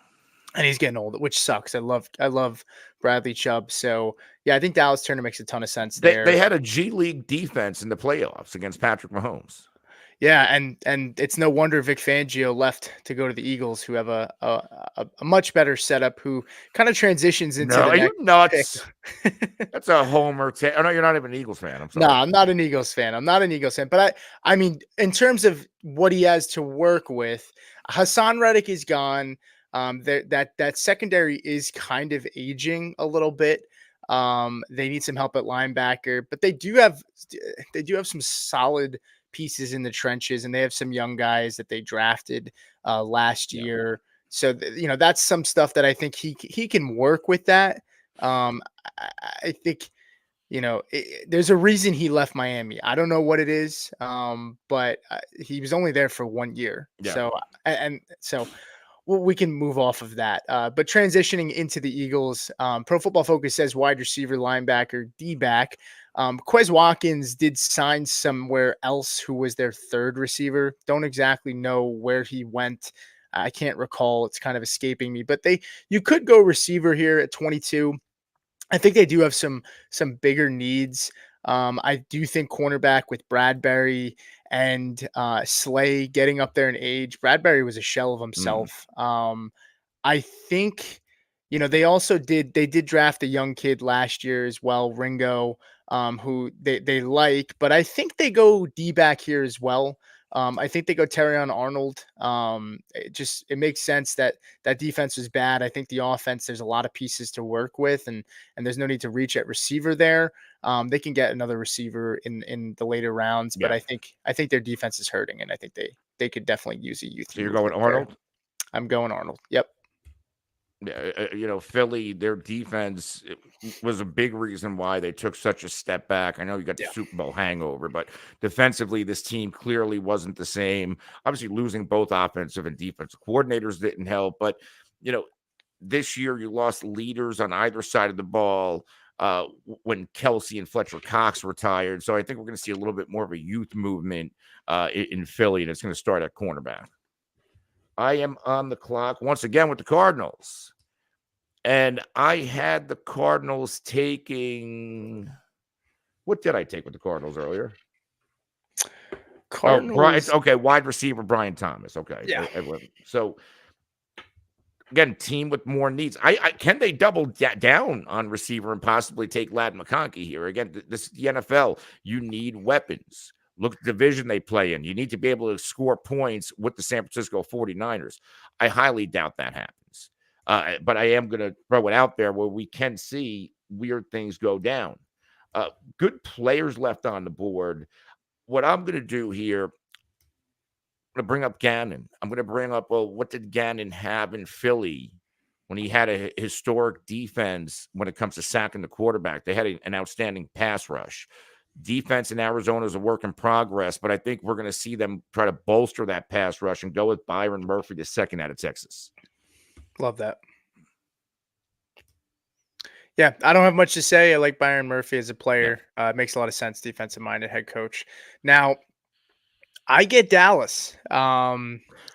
And he's getting old, which sucks. I love Bradley Chubb. So yeah, I think Dallas Turner makes a ton of sense there. They had a G League defense in the playoffs against Patrick Mahomes. Yeah, and it's no wonder Vic Fangio left to go to the Eagles, who have a much better setup, who kind of transitions into No, the are you next nuts? pick. That's a homer. Oh, no, you're not even an Eagles fan. I'm No, sorry. I'm not an Eagles fan. But I mean, in terms of what he has to work with, Hassan Reddick is gone. That secondary is kind of aging a little bit. They need some help at linebacker, but they do have some solid pieces in the trenches, and they have some young guys that they drafted last Yeah. year. So that's some stuff that I think he can work with. That I think there's a reason he left Miami. I don't know what it is, but he was only there for 1 year. Yeah. So we can move off of that. But transitioning into the Eagles, Pro Football Focus says wide receiver, linebacker, D-back. Quez Watkins did sign somewhere else, who was their 3rd receiver. Don't exactly know where he went. I can't recall. It's kind of escaping me. But you could go receiver here at 22. I think they do have some bigger needs. I do think cornerback with Bradbury and Slay getting up there in age. Bradbury was a shell of himself. I think they also did draft a young kid last year as well, Ringo, who they like, but I think they go D back here as well. I think they go Terrion Arnold. It makes sense that defense was bad. I think the offense, there's a lot of pieces to work with, and there's no need to reach at receiver there. They can get another receiver in the later rounds, but Yeah. I think their defense is hurting, and I think they could definitely use a youth. So you're going Arnold? There. I'm going Arnold. Yep. Yeah, Philly, their defense was a big reason why they took such a step back. I know you got the Super Bowl hangover, but defensively, this team clearly wasn't the same. Obviously, losing both offensive and defensive coordinators didn't help, but this year you lost leaders on either side of the ball when Kelsey and Fletcher Cox retired. So I think we're going to see a little bit more of a youth movement in Philly, and it's going to start at cornerback. I am on the clock once again with the Cardinals. And I had the Cardinals taking. What did I take with the Cardinals earlier? Cardinals. Okay, wide receiver Brian Thomas. Okay. Yeah. So again, team with more needs. Can they double down on receiver and possibly take Ladd McConkey here? Again, this is the NFL. You need weapons. Look at the division they play in. You need to be able to score points with the San Francisco 49ers. I highly doubt that happens. But I am going to throw it out there where we can see weird things go down. Good players left on the board. What I'm going to do here, going to bring up Gannon. I'm going to bring up, well, what did Gannon have in Philly when he had a historic defense when it comes to sacking the quarterback? They had an outstanding pass rush. Defense in Arizona is a work in progress, but I think we're going to see them try to bolster that pass rush and go with Byron Murphy, the second out of Texas. Love that. Yeah, I don't have much to say. I like Byron Murphy as a player. It makes a lot of sense, defensive-minded head coach. Now, I get Dallas,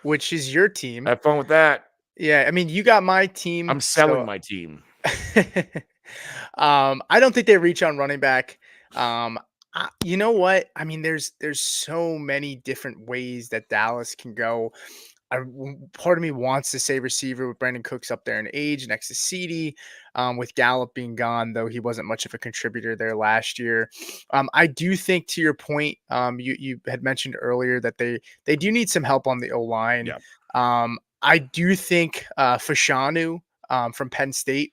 which is your team. Have fun with that. Yeah, I mean, you got my team. I'm selling my team. I don't think they reach on running back. You know what? I mean, there's so many different ways that Dallas can go. Part of me wants to say receiver with Brandon Cooks up there in age next to CeeDee, with Gallup being gone, though he wasn't much of a contributor there last year. I do think, to your point, you had mentioned earlier that they do need some help on the O-line. Yeah. I do think Fashanu from Penn State,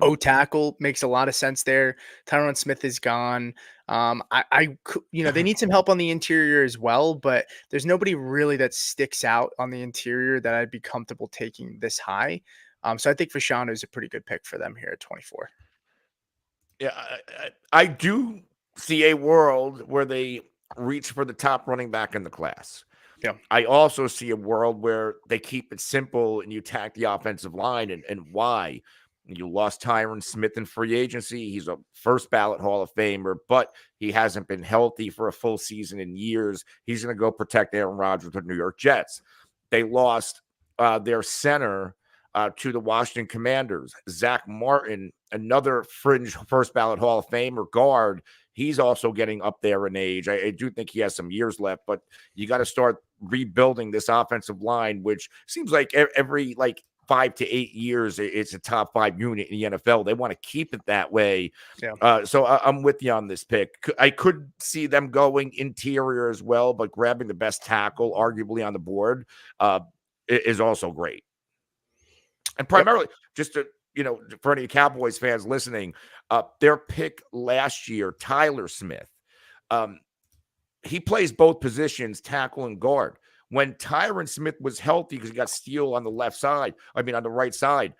O-tackle, makes a lot of sense there. Tyron Smith is gone. They need some help on the interior as well, but there's nobody really that sticks out on the interior that I'd be comfortable taking this high. So I think Fashanu is a pretty good pick for them here at 24. Yeah, I do see a world where they reach for the top running back in the class. Yeah. I also see a world where they keep it simple and you attack the offensive line. And why? You lost Tyron Smith in free agency. He's a first ballot Hall of Famer, but he hasn't been healthy for a full season in years. He's going to go protect Aaron Rodgers with the New York Jets. They lost their center to the Washington Commanders. Zach Martin, another fringe first ballot Hall of Famer guard. He's also getting up there in age. I do think he has some years left, but you got to start rebuilding this offensive line, which seems like every 5 to 8 years, it's a top 5 unit in the NFL. They want to keep it that way. Yeah. So I'm with you on this pick. I could see them going interior as well, but grabbing the best tackle, arguably on the board, is also great. And primarily, just to, for any Cowboys fans listening, their pick last year, Tyler Smith, he plays both positions, tackle and guard. When Tyron Smith was healthy, because he got Steele on the on the right side,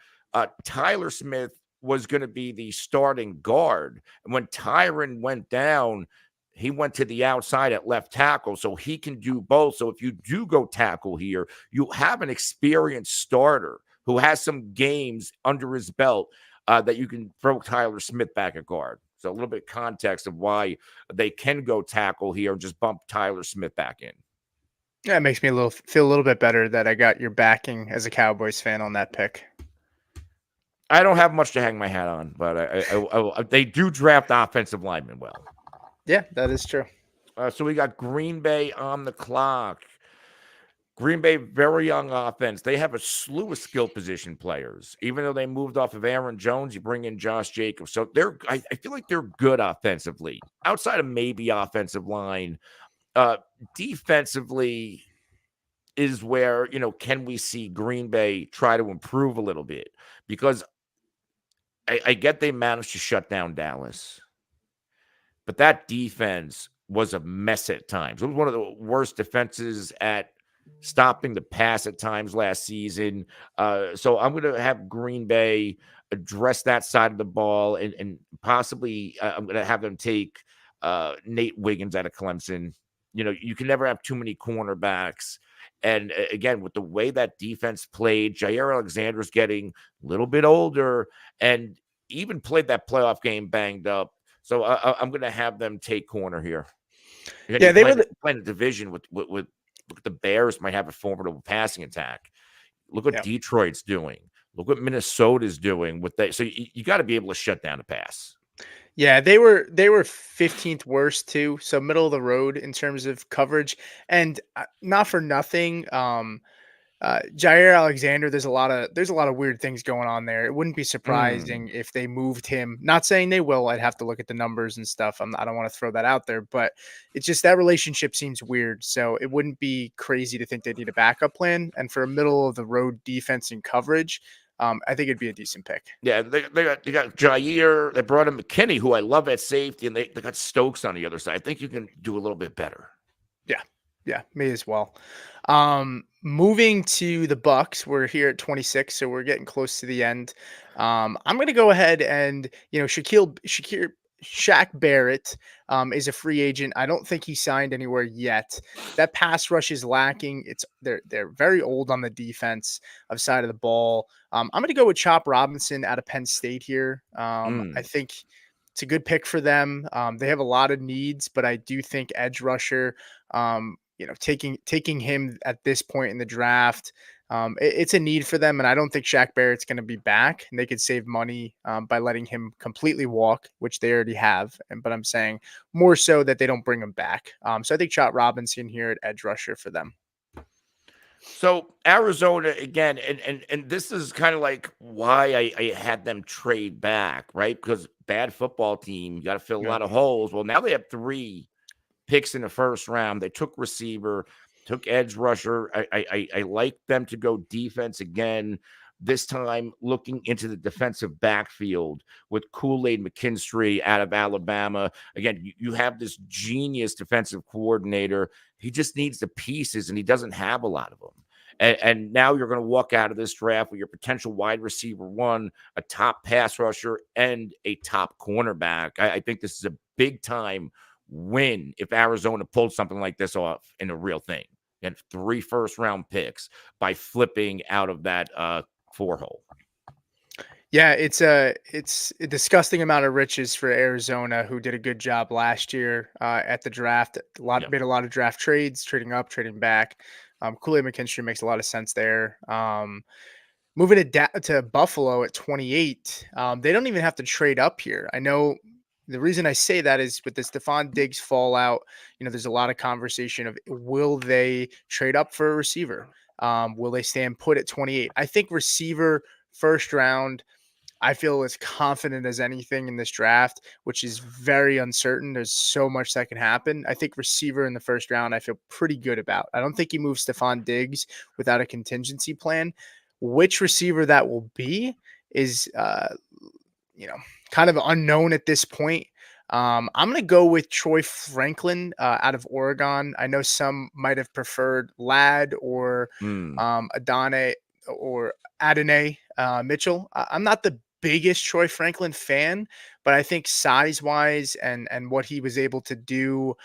Tyler Smith was going to be the starting guard. And when Tyron went down, he went to the outside at left tackle, so he can do both. So if you do go tackle here, you have an experienced starter who has some games under his belt that you can throw Tyler Smith back at guard. So a little bit of context of why they can go tackle here and just bump Tyler Smith back in. Yeah, it makes me feel a little bit better that I got your backing as a Cowboys fan on that pick. I don't have much to hang my hat on, but they do draft offensive linemen well. Yeah, that is true. So we got Green Bay on the clock. Green Bay, very young offense. They have a slew of skill position players. Even though they moved off of Aaron Jones, you bring in Josh Jacobs. So I feel like they're good offensively. Outside of maybe offensive line, defensively is where, can we see Green Bay try to improve a little bit? Because I get they managed to shut down Dallas, but that defense was a mess at times. It was one of the worst defenses at stopping the pass at times last season. So I'm going to have Green Bay address that side of the ball, and possibly I'm going to have them take Nate Wiggins out of Clemson. You can never have too many cornerbacks. And again, with the way that defense played, Jair Alexander's getting a little bit older and even played that playoff game banged up. So I'm going to have them take corner here. Yeah, they were playing a division with the Bears might have a formidable passing attack. Look what Detroit's doing. Look what Minnesota's doing with that. So you got to be able to shut down a pass. Yeah, they were 15th worst too, so middle of the road in terms of coverage. And not for nothing, Jair Alexander, there's a lot of weird things going on there. It wouldn't be Mm. surprising if they moved him. Not saying they will. I'd have to look at the numbers and stuff. I don't want to throw that out there, but it's just that relationship seems weird. So it wouldn't be crazy to think they need a backup plan. And for a middle of the road defense and coverage, I think it'd be a decent pick. Yeah, they got Jair. They brought in McKinney, who I love at safety, and they got Stokes on the other side. I think you can do a little bit better. Yeah. Yeah, me as well. Moving to the Bucks, we're here at 26, so we're getting close to the end. I'm gonna go ahead and Shaq Barrett is a free agent. I don't think he signed anywhere yet. That pass rush is lacking. They're very old on the defense of side of the ball. I'm gonna go with Chop Robinson out of Penn State here. I Mm. think it's a good pick for them. They have a lot of needs, but I do think edge rusher. Taking him at this point in the draft, it's a need for them, and I don't think Shaq Barrett's going to be back. And they could save money by letting him completely walk, which they already have. But I'm saying more so that they don't bring him back. So I think Chot Robinson here at edge rusher for them. So Arizona again, and this is kind of like why I had them trade back, right? Because bad football team, you got to fill a Yeah. lot of holes. Well, now they have 3 picks in the first round. They took receiver, took edge rusher. I like them to go defense again. This time, looking into the defensive backfield with Kool-Aid McKinstry out of Alabama. Again, you have this genius defensive coordinator. He just needs the pieces, and he doesn't have a lot of them. And now you're going to walk out of this draft with your potential wide receiver one, a top pass rusher, and a top cornerback. I think this is a big time win if Arizona pulled something like this off in a real thing. And 3 first-round picks by flipping out of that 4 hole. Yeah, it's a disgusting amount of riches for Arizona, who did a good job last year at the draft. Yep. Made a lot of draft trades, trading up, trading back. Kool-Aid McKinstry makes a lot of sense there. Moving it to Buffalo at 28, they don't even have to trade up here. I know the reason I say that is with the Stephon Diggs fallout. There's a lot of conversation of will they trade up for a receiver? Will they stand put at 28? I think receiver first round. I feel as confident as anything in this draft, which is very uncertain. There's so much that can happen. I think receiver in the first round, I feel pretty good about. I don't think he moves Stephon Diggs without a contingency plan. Which receiver that will be is, you know, kind of unknown at this point. I'm going to go with Troy Franklin out of Oregon. I know some might have preferred Ladd or Mm. Adane or Adonai Mitchell. I'm not the biggest Troy Franklin fan, but I think size wise and what he was able to do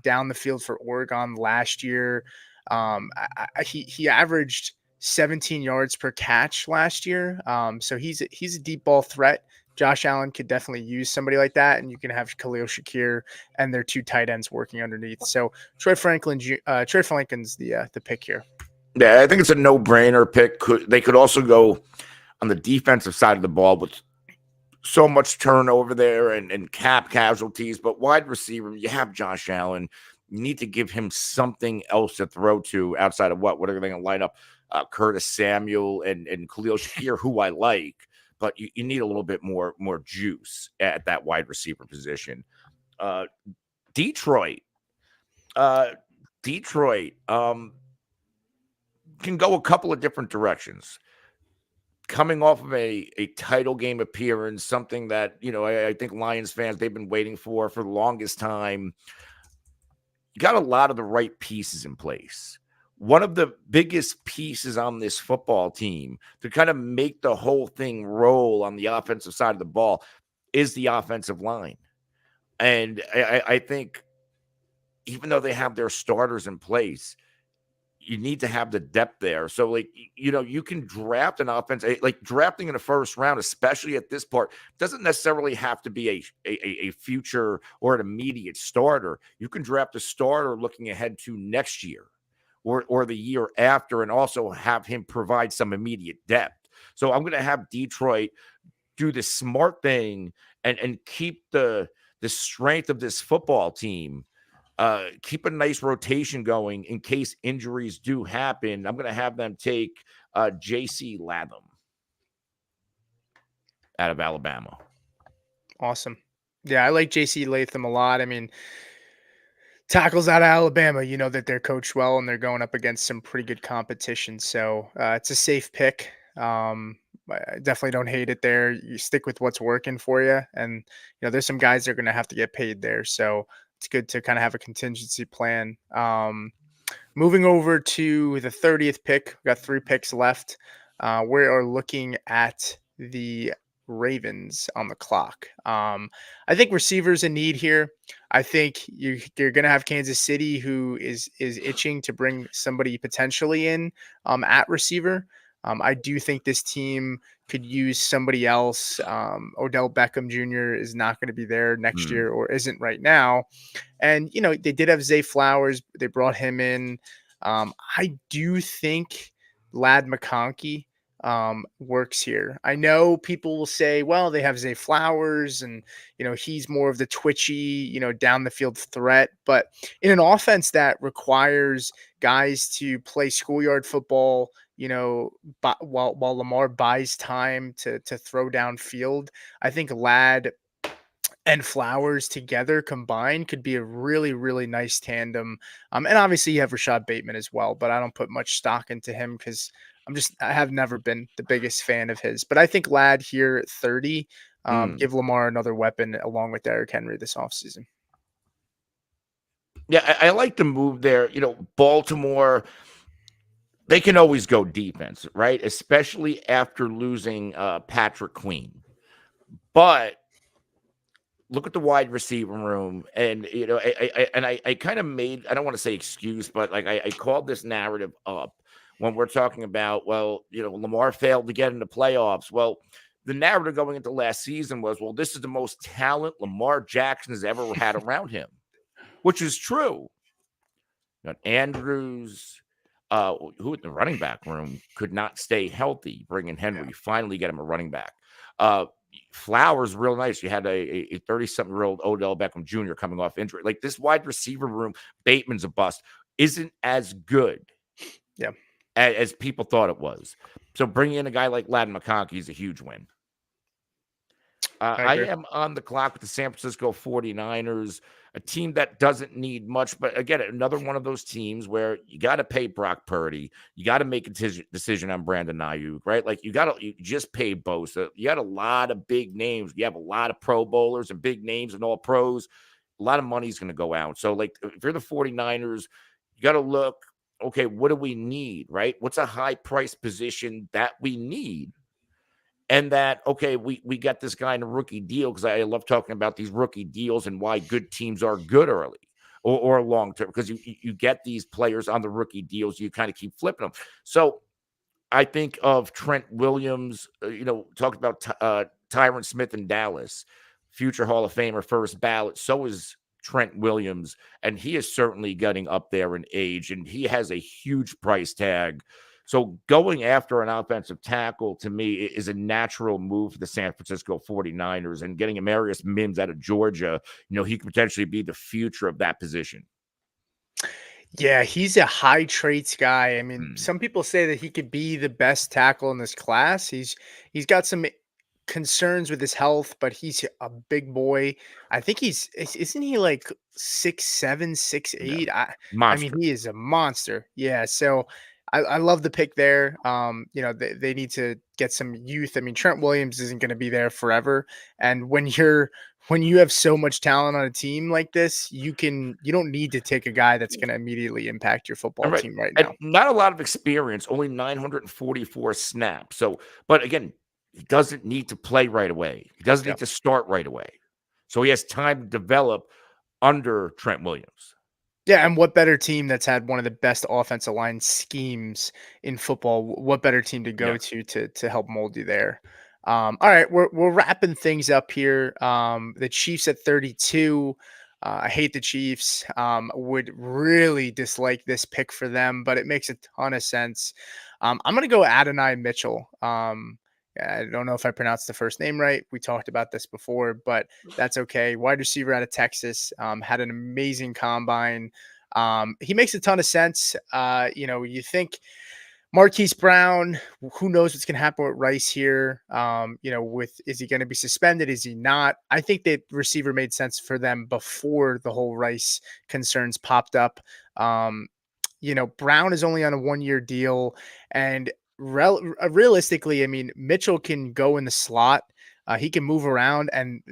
down the field for Oregon last year, he averaged 17 yards per catch last year. So he's a deep ball threat. Josh Allen could definitely use somebody like that, and you can have Khalil Shakir and their 2 tight ends working underneath. So Troy Franklin's the pick here. Yeah, I think it's a no-brainer pick. They could also go on the defensive side of the ball with so much turnover there and cap casualties, but wide receiver, you have Josh Allen. You need to give him something else to throw to outside of what are they going to line up? Curtis Samuel and Khalil Shakir, who I like, but you need a little bit more juice at that wide receiver position. Uh, Detroit, uh, Detroit can go a couple of different directions. Coming off of a title game appearance, something that I think Lions fans they've been waiting for the longest time. You got a lot of the right pieces in place. One of the biggest pieces on this football team to kind of make the whole thing roll on the offensive side of the ball is the offensive line. And I think even though they have their starters in place, you need to have the depth there. So, you can draft an offense, like drafting in the first round, especially at this part, doesn't necessarily have to be a future or an immediate starter. You can draft a starter looking ahead to next year or the year after, and also have him provide some immediate depth. So I'm going to have Detroit do the smart thing and keep the strength of this football team keep a nice rotation going in case injuries do happen. I'm going to have them take JC Latham out of Alabama. Awesome. Yeah, I like JC Latham a lot. I mean, tackles out of Alabama, you know that they're coached well and they're going up against some pretty good competition. So it's a safe pick. I definitely don't hate it there. You stick with what's working for you. And, there's some guys that are going to have to get paid there. So it's good to kind of have a contingency plan. Moving over to the 30th pick, we got 3 picks left. We are looking at the Ravens on the clock. I think receivers in need here. I think you're going to have Kansas City, who is itching to bring somebody potentially in at receiver. I do think this team could use somebody else. Odell Beckham Jr. is not going to be there next Hmm. year, or isn't right now. And, they did have Zay Flowers. They brought him in. I do think Lad McConkey works here. I know people will say, well, they have Zay Flowers and, he's more of the twitchy, down the field threat. But in an offense that requires guys to play schoolyard football, while Lamar buys time to throw downfield, I think Lad and Flowers together combined could be a really, really nice tandem. And obviously you have Rashad Bateman as well, but I don't put much stock into him because I have never been the biggest fan of his. But I think Lad here at 30, Hmm. give Lamar another weapon along with Derrick Henry this offseason. Yeah, I like the move there. Baltimore, they can always go defense, right? Especially after losing Patrick Queen. But look at the wide receiver room, and I kind of made, I don't want to say excuse, but like I called this narrative up when we're talking about, well, Lamar failed to get into playoffs. Well, the narrative going into last season was, well, this is the most talent Lamar Jackson has ever had around him, which is true. Andrews, who in the running back room could not stay healthy, bringing Henry, finally get him a running back. Flowers, real nice. You had a 30-something-year-old Odell Beckham Jr. coming off injury. Like this wide receiver room, Bateman's a bust, isn't as good Yeah, as people thought it was. So bringing in a guy like Ladd McConkey is a huge win. I I agree. am on the clock with the San Francisco 49ers, a team that doesn't need much. But again, another one of those teams where you got to pay Brock Purdy. You got to make a decision on Brandon Ayuk, right? Like you just pay Bosa. You got a lot of big names. You have a lot of Pro Bowlers and big names and all pros. A lot of money's going to go out. So, like, if you're the 49ers, you got to look, okay, what do we need, right? What's a high price position that we need? And that, okay, we got this guy in a rookie deal, because I love talking about these rookie deals and why good teams are good early or long term, because you get these players on the rookie deals, you kind of keep flipping them. So I think of Trent Williams, talked about Tyron Smith in Dallas, future Hall of Famer, first ballot. So is Trent Williams, and he is certainly getting up there in age, and he has a huge price tag. So going after an offensive tackle, to me, is a natural move for the San Francisco 49ers, and getting Amarius Mims out of Georgia, he could potentially be the future of that position. Yeah, he's a high traits guy. I mean, Hmm. some people say that he could be the best tackle in this class. He's got some concerns with his health, but he's a big boy. I think isn't he like 6'7", six Yeah. eight? I mean, Monster. he is a monster. Yeah, so I love the pick there. They need to get some youth. I mean, Trent Williams isn't going to be there forever, and when you have so much talent on a team like this, you don't need to take a guy that's going to immediately impact your All football right. team right And now. not a lot of experience, only 944 snaps. So, but again, he doesn't need to play right away. He doesn't need Yep. to start right away. So he has time to develop under Trent Williams. Yeah, and what better team that's had one of the best offensive line schemes in football? What better team to go Yeah. to help mold you there? All right, we're wrapping things up here. The Chiefs at 32. I hate the Chiefs. Would really dislike this pick for them, but it makes a ton of sense. I'm gonna go Adonai Mitchell. I don't know if I pronounced the first name right. We talked about this before, but that's okay. Wide receiver out of Texas, had an amazing combine. He makes a ton of sense. You think Marquise Brown, who knows what's going to happen with Rice here? With is he going to be suspended? Is he not? I think that receiver made sense for them before the whole Rice concerns popped up. Um, Brown is only on a 1 year deal, and realistically, I mean, Mitchell can go in the slot. He can move around, and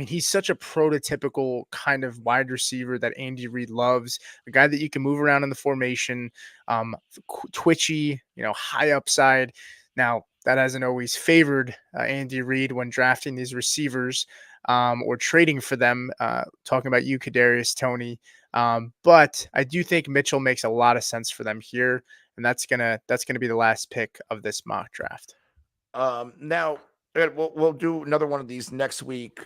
he's such a prototypical kind of wide receiver that Andy Reid loves. A guy that you can move around in the formation, twitchy, high upside. Now, that hasn't always favored Andy Reid when drafting these receivers or trading for them. Talking about you, Kadarius Toney. But I do think Mitchell makes a lot of sense for them here, and that's gonna be the last pick of this mock draft. Now we'll do another one of these next week.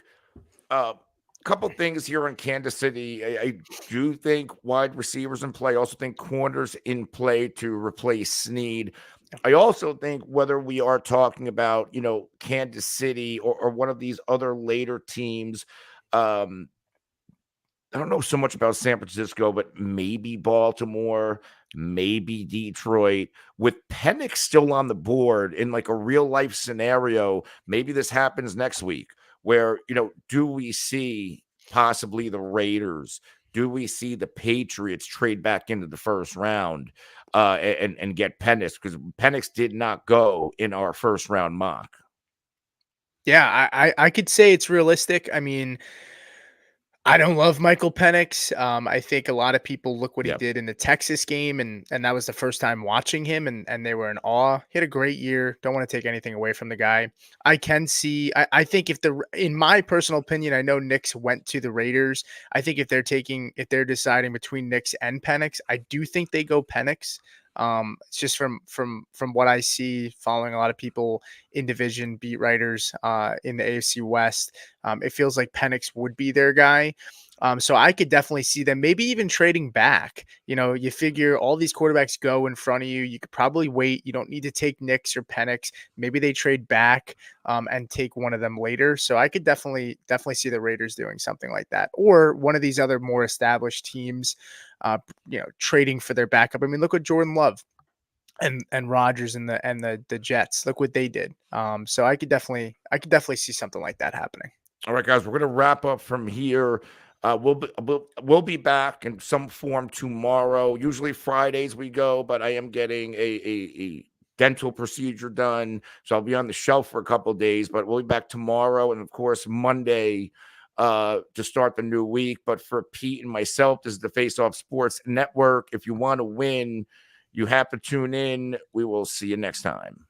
Couple things here in Kansas City. I do think wide receivers in play. I also think corners in play to replace Snead. I also think whether we are talking about, Kansas City or one of these other later teams, um, I don't know so much about San Francisco, but maybe Baltimore, maybe Detroit. With Penix still on the board in like a real life scenario, maybe this happens next week where, do we see possibly the Raiders? Do we see the Patriots trade back into the first round and get Penix? Because Penix did not go in our first round mock. Yeah, I could say it's realistic. I mean, I don't love Michael Penix. I think a lot of people look what he Yeah. did in the Texas game, and that was the first time watching him, and they were in awe. He had a great year. Don't want to take anything away from the guy. I can see. I think in my personal opinion, I know Knicks went to the Raiders. I think if they're deciding between Knicks and Penix, I do think they go Penix. It's just from what I see, following a lot of people in division beat writers in the AFC West. It feels like Penix would be their guy. So I could definitely see them maybe even trading back. You figure all these quarterbacks go in front of you. You could probably wait. You don't need to take Knicks or Penix. Maybe they trade back and take one of them later. So I could definitely see the Raiders doing something like that, or one of these other more established teams, trading for their backup. I mean, look what Jordan Love and Rodgers and the Jets. Look what they did. So I could definitely see something like that happening. All right, guys, we're going to wrap up from here. We'll be back in some form tomorrow. Usually Fridays we go, but I am getting a dental procedure done, so I'll be on the shelf for a couple of days. But we'll be back tomorrow, and of course Monday to start the new week. But for Pete and myself, this is the Faceoff Sports Network. If you want to win, you have to tune in. We will see you next time.